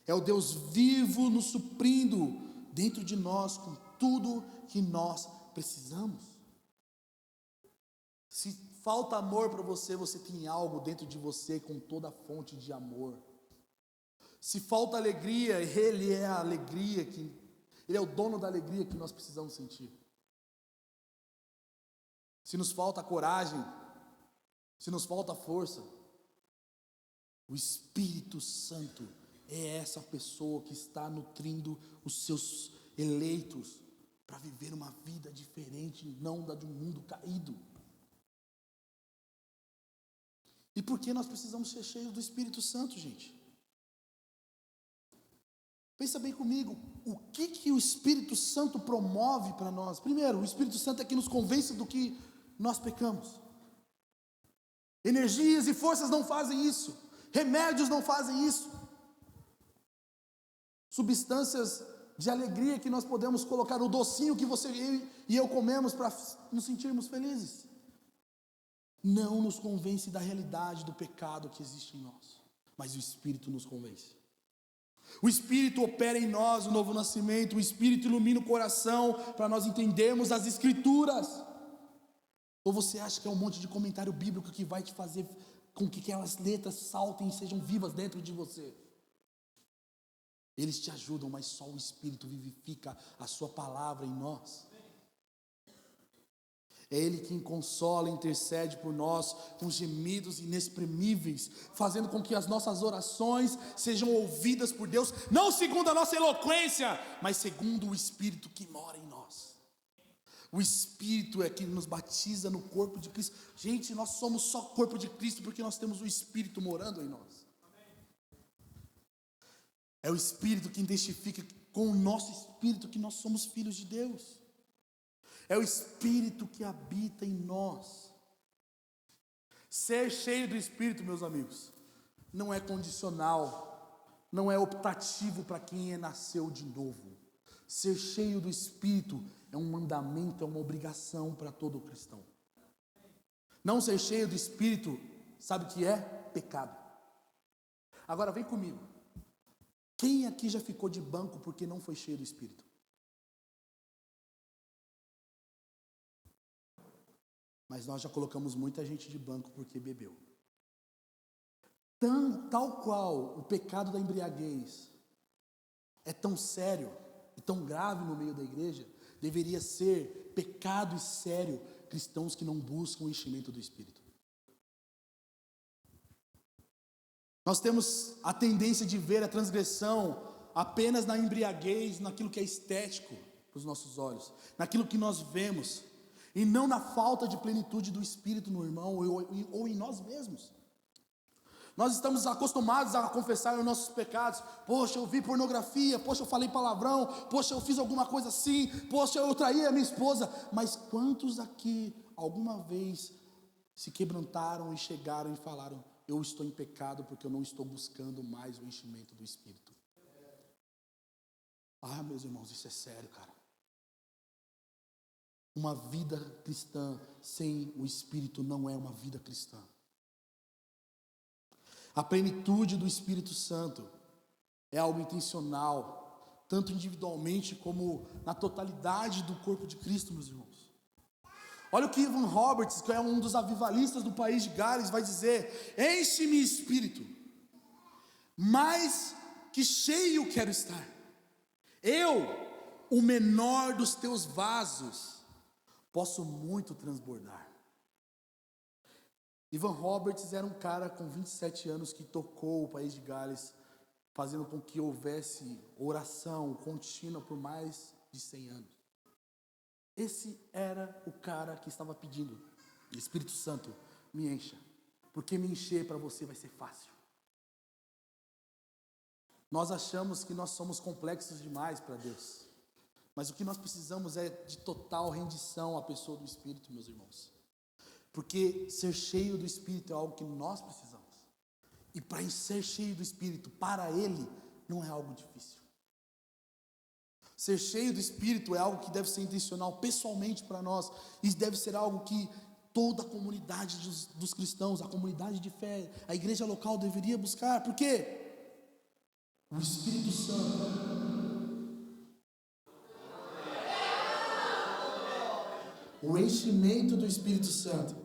É o Deus vivo nos suprindo dentro de nós com tudo que nós precisamos. Se falta amor para você, você tem algo dentro de você com toda a fonte de amor Se falta alegria, Ele é a alegria Ele é o dono da alegria que nós precisamos sentir. Se nos falta coragem, se nos falta força, o Espírito Santo é essa pessoa que está nutrindo os seus eleitos para viver uma vida diferente, não da de um mundo caído. E por que nós precisamos ser cheios do Espírito Santo, gente? Pensa bem comigo, o que o Espírito Santo promove para nós? Primeiro, o Espírito Santo é que nos convence do que nós pecamos. Energias e forças não fazem isso. Remédios não fazem isso. Substâncias de alegria que nós podemos colocar, o docinho que você e eu comemos para nos sentirmos felizes, não nos convence da realidade do pecado que existe em nós, mas o Espírito nos convence. O Espírito opera em nós o novo nascimento, o Espírito ilumina o coração para nós entendermos as Escrituras. Ou você acha que é um monte de comentário bíblico que vai te fazer com que aquelas letras saltem e sejam vivas dentro de você? Eles te ajudam, mas só o Espírito vivifica a sua palavra em nós. É Ele quem consola e intercede por nós com gemidos inexprimíveis, fazendo com que as nossas orações sejam ouvidas por Deus, não segundo a nossa eloquência, mas segundo o Espírito que mora em nós. O Espírito é quem nos batiza no corpo de Cristo. Gente, nós somos só corpo de Cristo porque nós temos o Espírito morando em nós. É o Espírito que testifica com o nosso Espírito que nós somos filhos de Deus. É o Espírito que habita em nós. Ser cheio do Espírito, meus amigos, não é condicional, não é optativo para quem nasceu de novo. Ser cheio do Espírito é um mandamento, é uma obrigação para todo cristão. Não ser cheio do Espírito, sabe o que é? Pecado. Agora vem comigo. Quem aqui já ficou de banco porque não foi cheio do Espírito? Mas nós já colocamos muita gente de banco porque bebeu. Tal qual o pecado da embriaguez é tão sério e tão grave no meio da igreja, deveria ser pecado e sério cristãos que não buscam o enchimento do Espírito. Nós temos a tendência de ver a transgressão apenas na embriaguez, naquilo que é estético para os nossos olhos, naquilo que nós vemos, e não na falta de plenitude do Espírito no irmão ou em nós mesmos. Nós estamos acostumados a confessar os nossos pecados. Poxa, eu vi pornografia, poxa, eu falei palavrão, poxa, eu fiz alguma coisa assim, poxa, eu traí a minha esposa. Mas quantos aqui alguma vez se quebrantaram e chegaram e falaram: eu estou em pecado porque eu não estou buscando mais o enchimento do Espírito? Ah, meus irmãos, isso é sério, cara. Uma vida cristã sem o Espírito não é uma vida cristã. A plenitude do Espírito Santo é algo intencional, tanto individualmente como na totalidade do corpo de Cristo, meus irmãos. Olha o que Evan Roberts, que é um dos avivalistas do país de Gales, vai dizer: enche-me, Espírito, mais que cheio quero estar. Eu, o menor dos teus vasos, posso muito transbordar. Evan Roberts era um cara com 27 anos que tocou o país de Gales, fazendo com que houvesse oração contínua por mais de 100 anos. Esse era o cara que estava pedindo: Espírito Santo, me encha, porque me encher para você vai ser fácil. Nós achamos que nós somos complexos demais para Deus, mas o que nós precisamos é de total rendição à pessoa do Espírito, meus irmãos. Porque ser cheio do Espírito é algo que nós precisamos. E para ser cheio do Espírito, para Ele, não é algo difícil. Ser cheio do Espírito é algo que deve ser intencional pessoalmente para nós. E deve ser algo que toda a comunidade dos cristãos, a comunidade de fé, a igreja local deveria buscar. Por quê? O Espírito Santo. O enchimento do Espírito Santo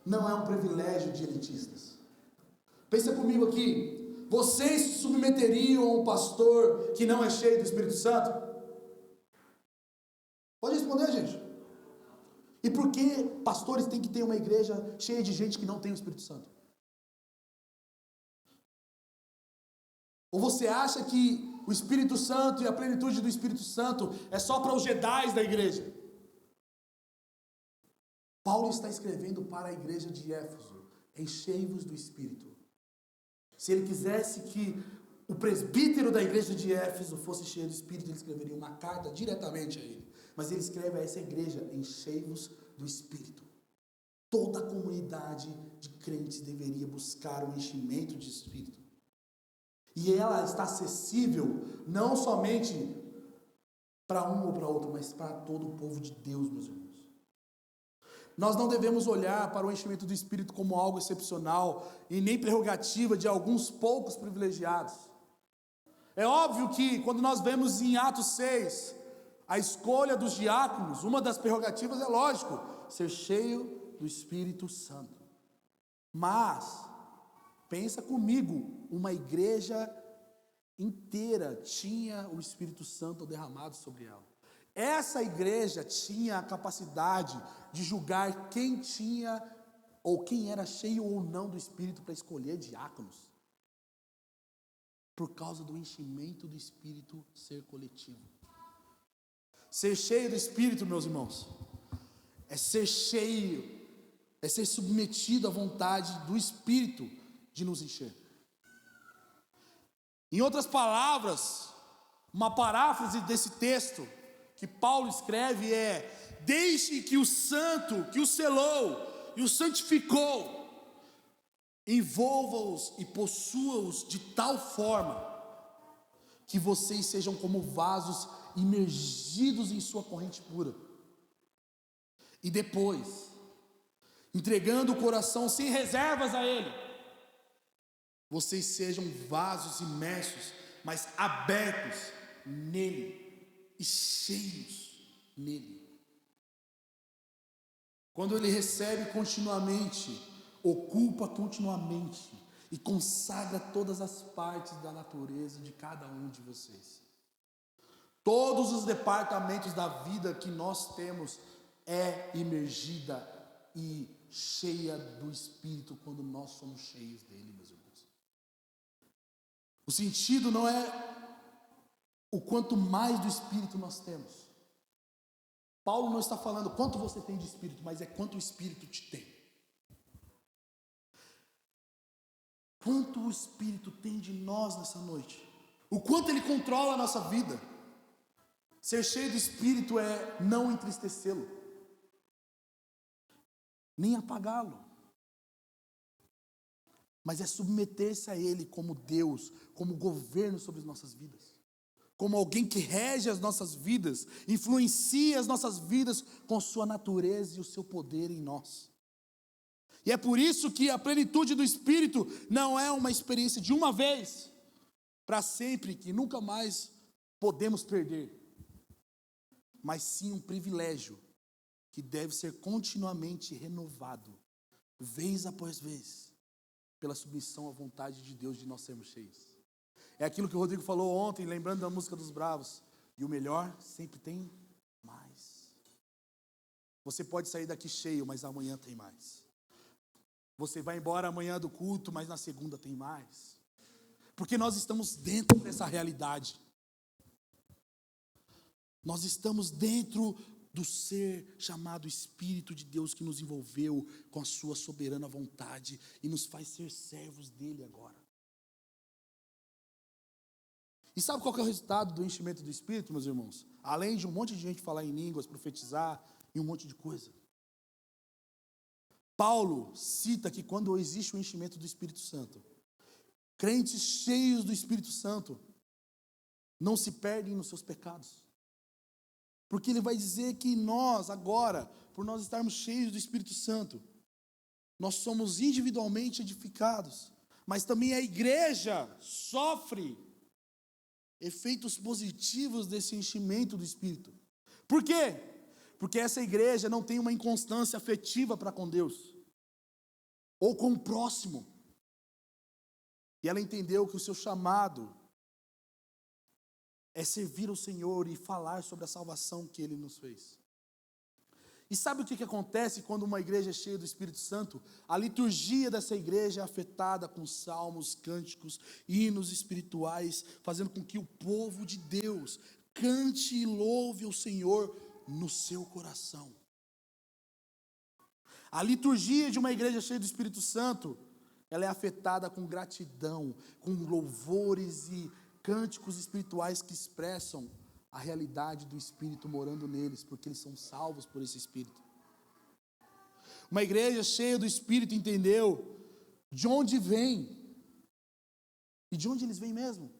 não é um privilégio de elitistas. Pensa comigo aqui. Vocês se submeteriam a um pastor que não é cheio do Espírito Santo? Pode responder, gente. E por que pastores têm que ter uma igreja cheia de gente que não tem o Espírito Santo? Ou você acha que o Espírito Santo e a plenitude do Espírito Santo é só para os Jedis da igreja? Paulo está escrevendo para a igreja de Éfeso: enchei-vos do Espírito. Se ele quisesse que o presbítero da igreja de Éfeso fosse cheio do Espírito, ele escreveria uma carta diretamente a ele. Mas ele escreve a essa igreja: enchei-vos do Espírito. Toda a comunidade de crentes deveria buscar o enchimento de Espírito. E ela está acessível não somente para um ou para outro, mas para todo o povo de Deus, meus irmãos. Nós não devemos olhar para o enchimento do Espírito como algo excepcional e nem prerrogativa de alguns poucos privilegiados. É óbvio que quando nós vemos em Atos 6 a escolha dos diáconos, uma das prerrogativas é lógico, ser cheio do Espírito Santo. Mas pensa comigo, uma igreja inteira tinha o Espírito Santo derramado sobre ela. Essa igreja tinha a capacidade de julgar quem tinha ou quem era cheio ou não do Espírito para escolher diáconos. Por causa do enchimento do Espírito ser coletivo. Ser cheio do Espírito, meus irmãos, é ser cheio, é ser submetido à vontade do Espírito de nos encher. Em outras palavras, uma paráfrase desse texto que Paulo escreve é: deixe que o santo, que o selou e o santificou, envolva-os e possua-os de tal forma que vocês sejam como vasos imergidos em sua corrente pura. E depois, entregando o coração sem reservas a Ele, vocês sejam vasos imersos, mas abertos nele e cheios nele. Quando Ele recebe continuamente, ocupa continuamente e consagra todas as partes da natureza de cada um de vocês. Todos os departamentos da vida que nós temos é imergida e cheia do Espírito quando nós somos cheios dele, meus irmãos. O sentido não é o quanto mais do Espírito nós temos. Paulo não está falando quanto você tem de Espírito, mas é quanto o Espírito te tem. Quanto o Espírito tem de nós nessa noite. O quanto Ele controla a nossa vida. Ser cheio do Espírito é não entristecê-lo, nem apagá-lo, mas é submeter-se a Ele como Deus, como governo sobre as nossas vidas, como alguém que rege as nossas vidas, influencia as nossas vidas com sua natureza e o seu poder em nós. E é por isso que a plenitude do Espírito não é uma experiência de uma vez, para sempre, que nunca mais podemos perder, mas sim um privilégio que deve ser continuamente renovado, vez após vez, pela submissão à vontade de Deus de nós sermos cheios. É aquilo que o Rodrigo falou ontem, lembrando da música dos Bravos: e o melhor sempre tem mais. Você pode sair daqui cheio, mas amanhã tem mais. Você vai embora amanhã do culto, mas na segunda tem mais. Porque nós estamos dentro dessa realidade. Nós estamos dentro do ser chamado Espírito de Deus, que nos envolveu com a sua soberana vontade e nos faz ser servos dele agora. E sabe qual que é o resultado do enchimento do Espírito, meus irmãos? Além de um monte de gente falar em línguas, profetizar e um monte de coisa. Paulo cita que quando existe o enchimento do Espírito Santo, crentes cheios do Espírito Santo não se perdem nos seus pecados. Porque ele vai dizer que nós, agora, por nós estarmos cheios do Espírito Santo, nós somos individualmente edificados, mas também a igreja sofre efeitos positivos desse enchimento do Espírito. Por quê? Porque essa igreja não tem uma inconstância afetiva para com Deus, ou com o próximo. E ela entendeu que o seu chamado é servir ao Senhor e falar sobre a salvação que Ele nos fez. E sabe o que acontece quando uma igreja é cheia do Espírito Santo? A liturgia dessa igreja é afetada com salmos, cânticos, hinos espirituais, fazendo com que o povo de Deus cante e louve o Senhor no seu coração. A liturgia de uma igreja cheia do Espírito Santo, ela é afetada com gratidão, com louvores e cânticos espirituais que expressam a realidade do Espírito morando neles, porque eles são salvos por esse Espírito. Uma igreja cheia do Espírito entendeu de onde vem, e de onde eles vêm mesmo?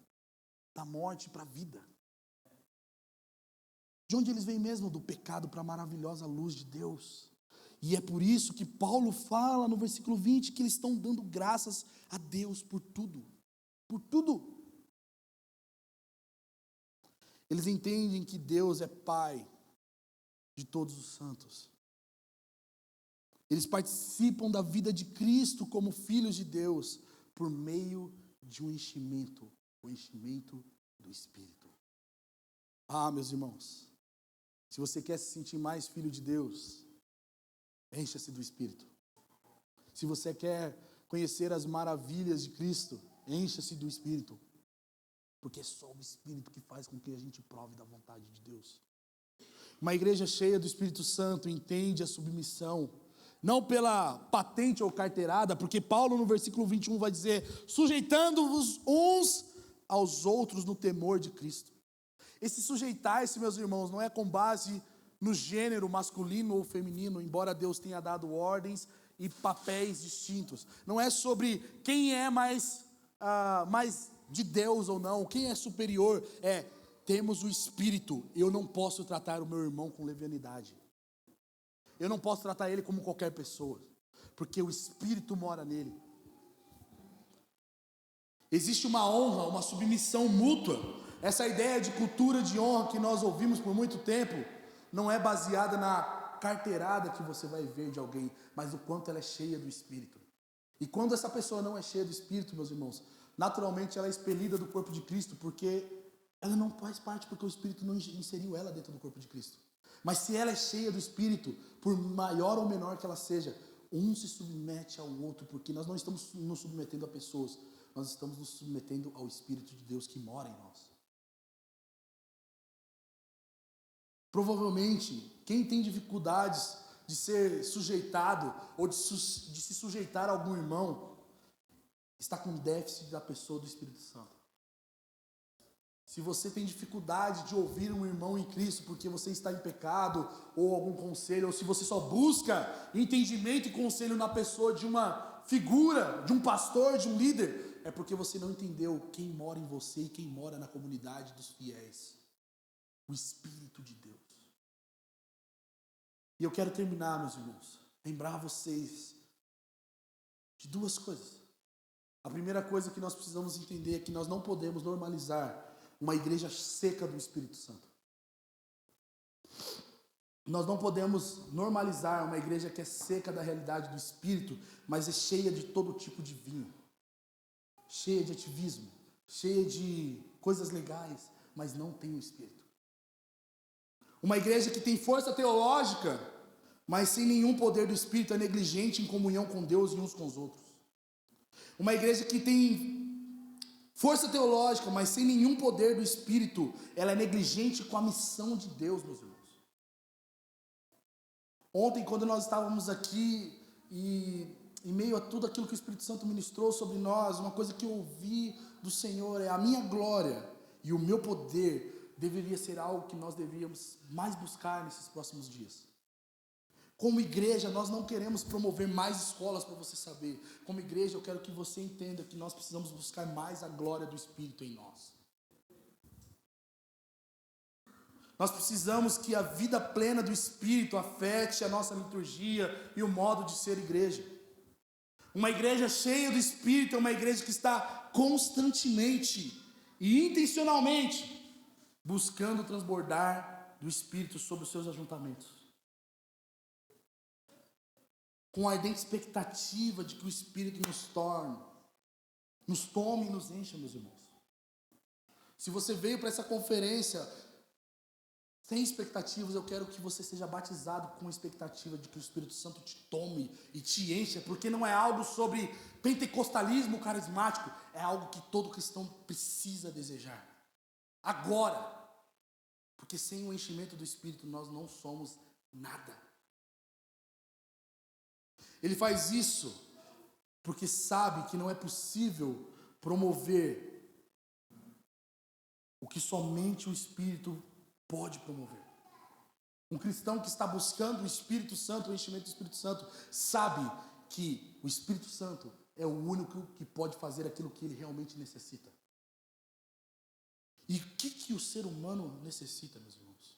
Da morte para a vida. De onde eles vêm mesmo? Do pecado para a maravilhosa luz de Deus. E é por isso que Paulo fala no versículo 20 que eles estão dando graças a Deus por tudo. Por tudo. Eles entendem que Deus é Pai de todos os santos. Eles participam da vida de Cristo como filhos de Deus por meio de um enchimento, o enchimento do Espírito. Ah, meus irmãos, se você quer se sentir mais filho de Deus, encha-se do Espírito. Se você quer conhecer as maravilhas de Cristo, encha-se do Espírito. Porque é só o Espírito que faz com que a gente prove da vontade de Deus. Uma igreja cheia do Espírito Santo entende a submissão, não pela patente ou carteirada, porque Paulo no versículo 21 vai dizer, sujeitando-vos uns aos outros no temor de Cristo. Esse sujeitar-se, meus irmãos, não é com base no gênero masculino ou feminino, embora Deus tenha dado ordens e papéis distintos. Não é sobre quem é mais de Deus ou não, quem é superior. Temos o Espírito. Eu não posso tratar o meu irmão com levianidade. Eu não posso tratar ele como qualquer pessoa, porque o Espírito mora nele. Existe uma honra, uma submissão mútua. Essa ideia de cultura de honra que nós ouvimos por muito tempo, não é baseada na carteirada que você vai ver de alguém, mas o quanto ela é cheia do Espírito. E quando essa pessoa não é cheia do Espírito, meus irmãos, naturalmente ela é expelida do corpo de Cristo, porque ela não faz parte, porque o Espírito não inseriu ela dentro do corpo de Cristo. Mas se ela é cheia do Espírito, por maior ou menor que ela seja, um se submete ao outro, porque nós não estamos nos submetendo a pessoas, nós estamos nos submetendo ao Espírito de Deus que mora em nós. Provavelmente, quem tem dificuldades de ser sujeitado ou de se sujeitar a algum irmão, está com déficit da pessoa do Espírito Santo. Se você tem dificuldade de ouvir um irmão em Cristo porque você está em pecado ou algum conselho, ou se você só busca entendimento e conselho na pessoa de uma figura, de um pastor, de um líder, é porque você não entendeu quem mora em você e quem mora na comunidade dos fiéis. O Espírito de Deus. E eu quero terminar, meus irmãos, lembrar vocês de duas coisas. A primeira coisa que nós precisamos entender é que nós não podemos normalizar uma igreja seca do Espírito Santo. Nós não podemos normalizar uma igreja que é seca da realidade do Espírito, mas é cheia de todo tipo de vinho, cheia de ativismo, cheia de coisas legais, mas não tem o Espírito. Uma igreja que tem força teológica, mas sem nenhum poder do Espírito, é negligente em comunhão com Deus e uns com os outros. Uma igreja que tem força teológica, mas sem nenhum poder do Espírito, ela é negligente com a missão de Deus, meus irmãos. Ontem, quando nós estávamos aqui, e em meio a tudo aquilo que o Espírito Santo ministrou sobre nós, uma coisa que eu ouvi do Senhor é: a minha glória e o meu poder deveria ser algo que nós deveríamos mais buscar nesses próximos dias. Como igreja, nós não queremos promover mais escolas para você saber. Como igreja, eu quero que você entenda que nós precisamos buscar mais a glória do Espírito em nós. Nós precisamos que a vida plena do Espírito afete a nossa liturgia e o modo de ser igreja. Uma igreja cheia do Espírito é uma igreja que está constantemente e intencionalmente buscando transbordar do Espírito sobre os seus ajuntamentos, com a ardente expectativa de que o Espírito nos torne nos tome e nos encha, meus irmãos. Se você veio para essa conferência sem expectativas, eu quero que você seja batizado com a expectativa de que o Espírito Santo te tome e te encha, porque não é algo sobre pentecostalismo carismático, é algo que todo cristão precisa desejar. Agora, porque sem o enchimento do Espírito nós não somos nada. Ele faz isso porque sabe que não é possível promover o que somente o Espírito pode promover. Um cristão que está buscando o Espírito Santo, o enchimento do Espírito Santo, sabe que o Espírito Santo é o único que pode fazer aquilo que ele realmente necessita. E o que o ser humano necessita, meus irmãos?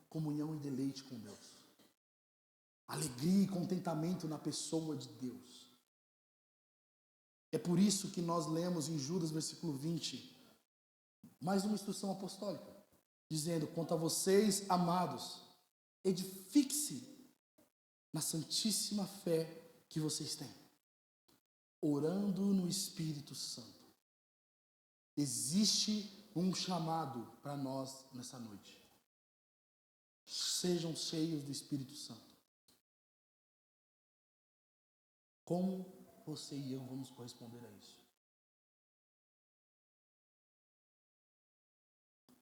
Comunhão e deleite com Deus. Alegria e contentamento na pessoa de Deus. É por isso que nós lemos em Judas, versículo 20, mais uma instrução apostólica, dizendo: quanto a vocês, amados, edifique-se na santíssima fé que vocês têm, orando no Espírito Santo. Existe um chamado para nós nessa noite. Sejam cheios do Espírito Santo. Como você e eu vamos corresponder a isso?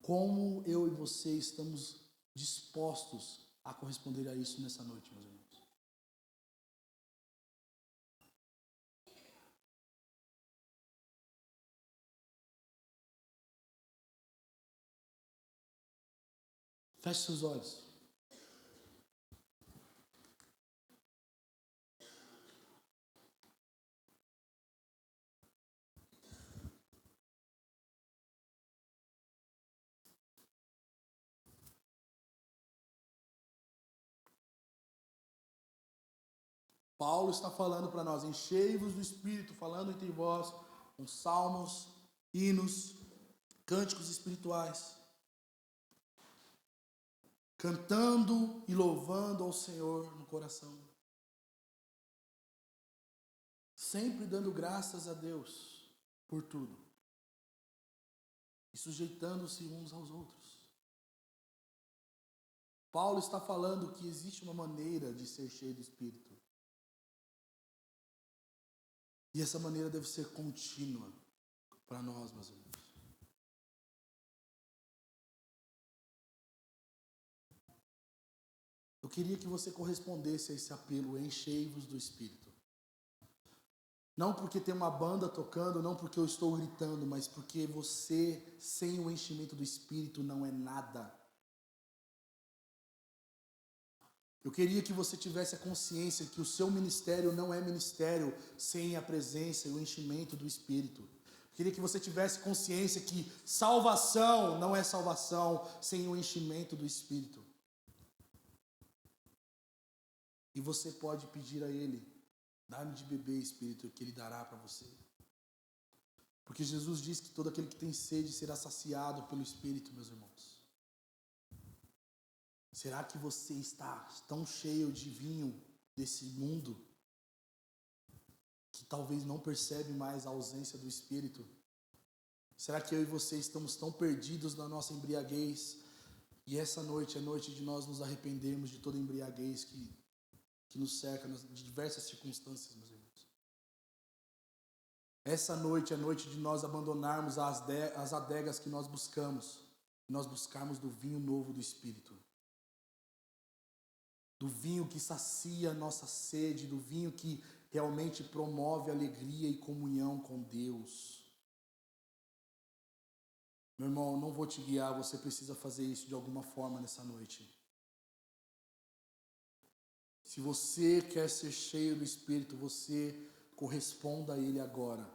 Como eu e você estamos dispostos a corresponder a isso nessa noite, meus irmãos? Feche seus olhos. Paulo está falando para nós: enchei-vos do Espírito, falando entre vós com salmos, hinos, cânticos espirituais, cantando e louvando ao Senhor no coração, sempre dando graças a Deus por tudo e sujeitando-se uns aos outros. Paulo está falando que existe uma maneira de ser cheio do Espírito. E essa maneira deve ser contínua para nós, meus irmãos. Eu queria que você correspondesse a esse apelo: enchei-vos do Espírito. Não porque tem uma banda tocando, não porque eu estou gritando, mas porque você, sem o enchimento do Espírito, não é nada. Eu queria que você tivesse a consciência que o seu ministério não é ministério sem a presença e o enchimento do Espírito. Eu queria que você tivesse consciência que salvação não é salvação sem o enchimento do Espírito. E você pode pedir a Ele: dá-me de beber, Espírito, que Ele dará para você. Porque Jesus diz que todo aquele que tem sede será saciado pelo Espírito, meus irmãos. Será que você está tão cheio de vinho desse mundo que talvez não percebe mais a ausência do Espírito? Será que eu e você estamos tão perdidos na nossa embriaguez e essa noite é noite de nós nos arrependermos de toda embriaguez que nos cerca de diversas circunstâncias, meus irmãos? Essa noite é noite de nós abandonarmos as adegas que nós buscamos e nós buscarmos do vinho novo do Espírito. Do vinho que sacia a nossa sede, do vinho que realmente promove alegria e comunhão com Deus. Meu irmão, eu não vou te guiar, você precisa fazer isso de alguma forma nessa noite. Se você quer ser cheio do Espírito, você corresponda a Ele agora.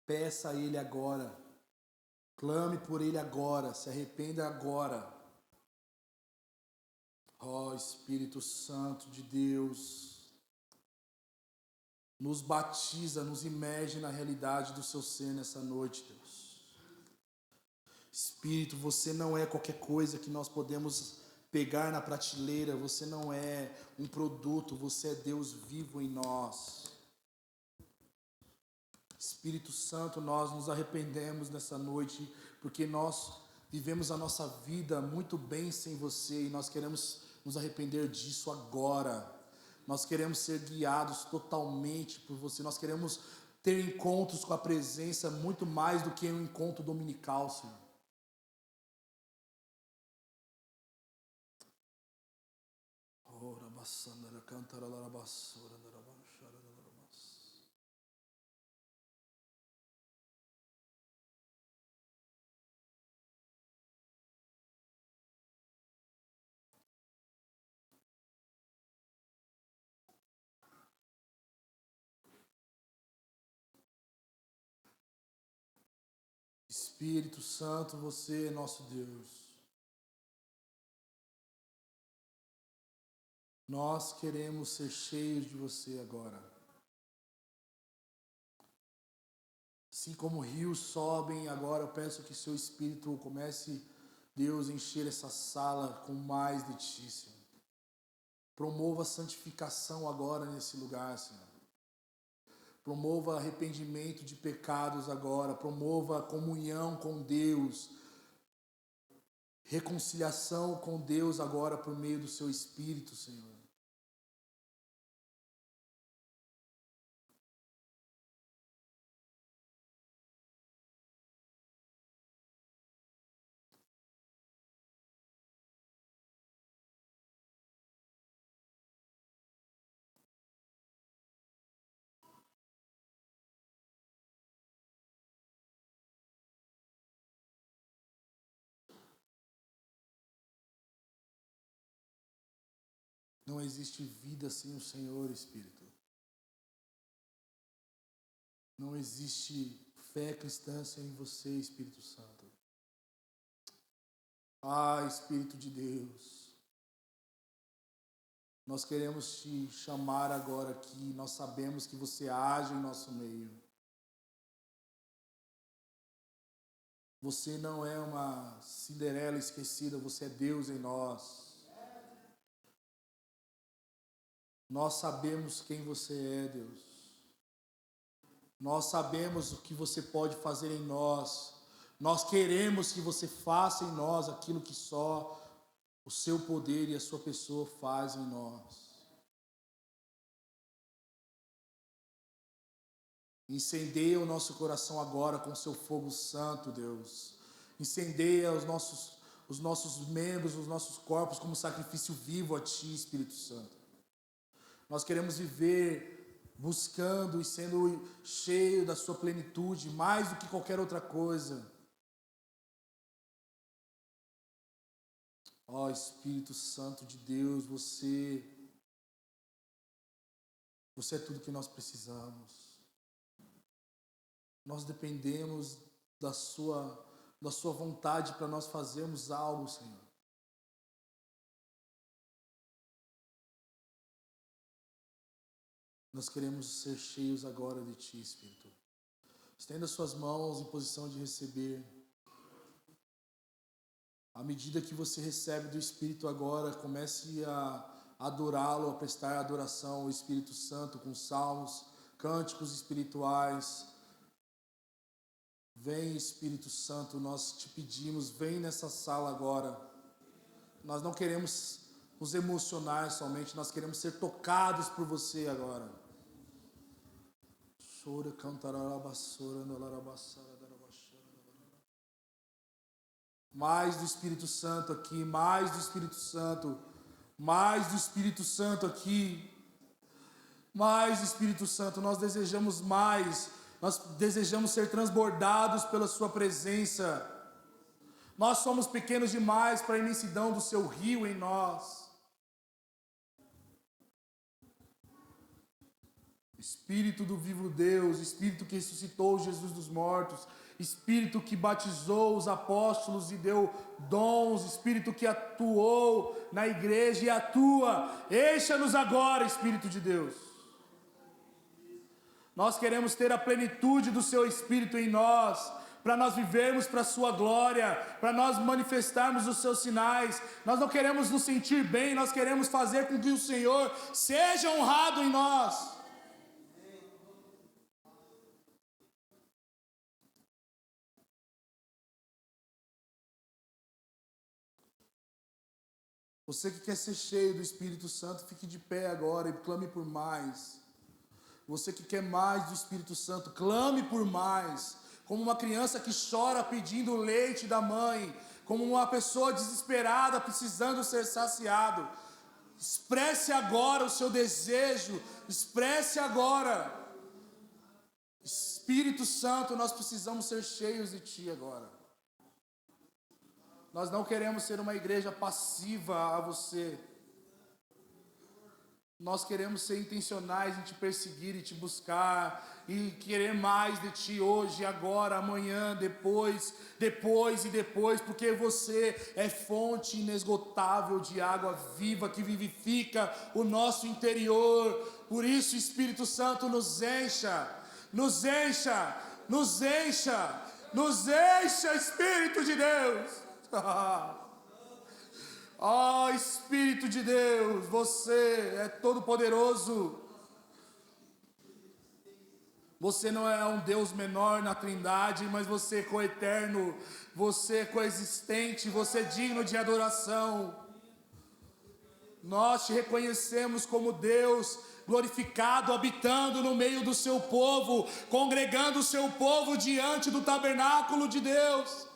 Peça a Ele agora. Clame por Ele agora, se arrependa agora. Ó Espírito Santo de Deus, nos batiza, nos imerge na realidade do seu ser nessa noite, Deus. Espírito, você não é qualquer coisa que nós podemos pegar na prateleira, você não é um produto, você é Deus vivo em nós. Espírito Santo, nós nos arrependemos nessa noite, porque nós vivemos a nossa vida muito bem sem você, e nós queremos nos arrepender disso agora. Nós queremos ser guiados totalmente por você, nós queremos ter encontros com a presença muito mais do que um encontro dominical, Senhor. Espírito Santo, você é nosso Deus. Nós queremos ser cheios de você agora. Assim como rios sobem, agora eu peço que seu Espírito comece, Deus, a encher essa sala com mais de ti, Senhor. Promova a santificação agora nesse lugar, Senhor. Promova arrependimento de pecados agora. Promova a comunhão com Deus. Reconciliação com Deus agora por meio do seu Espírito, Senhor. Não existe vida sem o Senhor, Espírito. Não existe fé cristã sem você, Espírito Santo. Ah, Espírito de Deus, nós queremos te chamar agora aqui. Nós sabemos que você age em nosso meio. Você não é uma Cinderela esquecida, você é Deus em nós. Nós sabemos quem você é, Deus. Nós sabemos o que você pode fazer em nós. Nós queremos que você faça em nós aquilo que só o seu poder e a sua pessoa faz em nós. Incendeia o nosso coração agora com seu fogo santo, Deus. Incendeia os nossos membros, os nossos corpos como sacrifício vivo a Ti, Espírito Santo. Nós queremos viver buscando e sendo cheio da sua plenitude, mais do que qualquer outra coisa. Ó Espírito Santo de Deus, você é tudo que nós precisamos. Nós dependemos da sua vontade para nós fazermos algo, Senhor. Nós queremos ser cheios agora de Ti, Espírito. Estenda suas mãos em posição de receber. À medida que você recebe do Espírito agora, comece a adorá-lo, a prestar adoração ao Espírito Santo com salmos, cânticos espirituais. Vem, Espírito Santo, nós te pedimos, vem nessa sala agora. Nós não queremos nos emocionar somente, nós queremos ser tocados por você agora. Mais do Espírito Santo aqui, mais do Espírito Santo, mais do Espírito Santo aqui, mais do Espírito Santo. Nós desejamos mais, nós desejamos ser transbordados pela sua presença. Nós somos pequenos demais para a imensidão do seu rio em nós. Espírito do vivo Deus, Espírito que ressuscitou Jesus dos mortos, Espírito que batizou os apóstolos e deu dons, Espírito que atuou na igreja e atua, encha-nos agora, Espírito de Deus. Nós queremos ter a plenitude do seu Espírito em nós, para nós vivermos para a sua glória, para nós manifestarmos os seus sinais. Nós não queremos nos sentir bem, nós queremos fazer com que o Senhor seja honrado em nós. Você que quer ser cheio do Espírito Santo, fique de pé agora e clame por mais. Você que quer mais do Espírito Santo, clame por mais. Como uma criança que chora pedindo o leite da mãe, como uma pessoa desesperada precisando ser saciado. Expresse agora o seu desejo, expresse agora. Espírito Santo, nós precisamos ser cheios de Ti agora. Nós não queremos ser uma igreja passiva a Você. Nós queremos ser intencionais em Te perseguir e Te buscar, e querer mais de Ti hoje, agora, amanhã, depois, porque Você é fonte inesgotável de água viva que vivifica o nosso interior. Por isso, Espírito Santo, nos encha, nos encha, nos encha, nos encha, Espírito de Deus. Ó Espírito de Deus, Você é todo poderoso. Você não é um Deus menor na Trindade, mas Você é coeterno, Você é coexistente, Você é digno de adoração. Nós Te reconhecemos como Deus glorificado, habitando no meio do Seu povo, congregando o Seu povo diante do tabernáculo de Deus.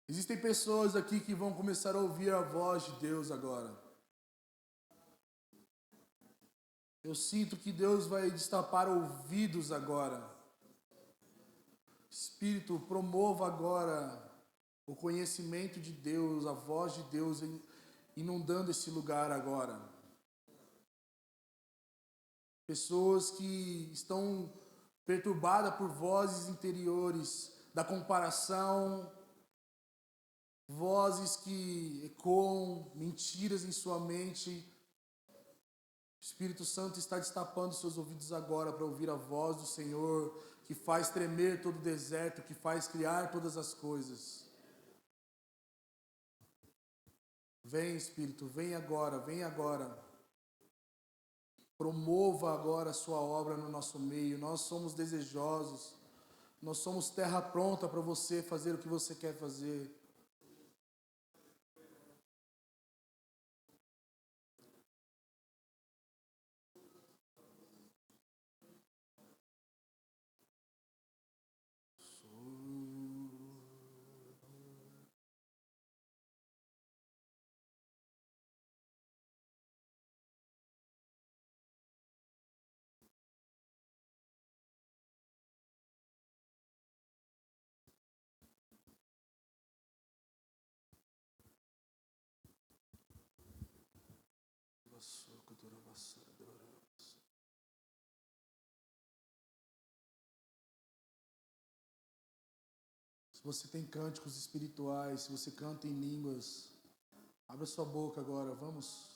Existem pessoas aqui que vão começar a ouvir a voz de Deus agora. Eu sinto que Deus vai destapar ouvidos agora. Espírito, promova agora o conhecimento de Deus, a voz de Deus inundando esse lugar agora. Pessoas que estão perturbadas por vozes interiores da comparação, vozes que ecoam mentiras em sua mente. O Espírito Santo está destapando seus ouvidos agora para ouvir a voz do Senhor, que faz tremer todo o deserto, que faz criar todas as coisas. Vem, Espírito, vem agora, vem agora. Promova agora a sua obra no nosso meio. Nós somos desejosos. Nós somos terra pronta para Você fazer o que Você quer fazer. Se você tem cânticos espirituais, se você canta em línguas, abra sua boca agora, vamos.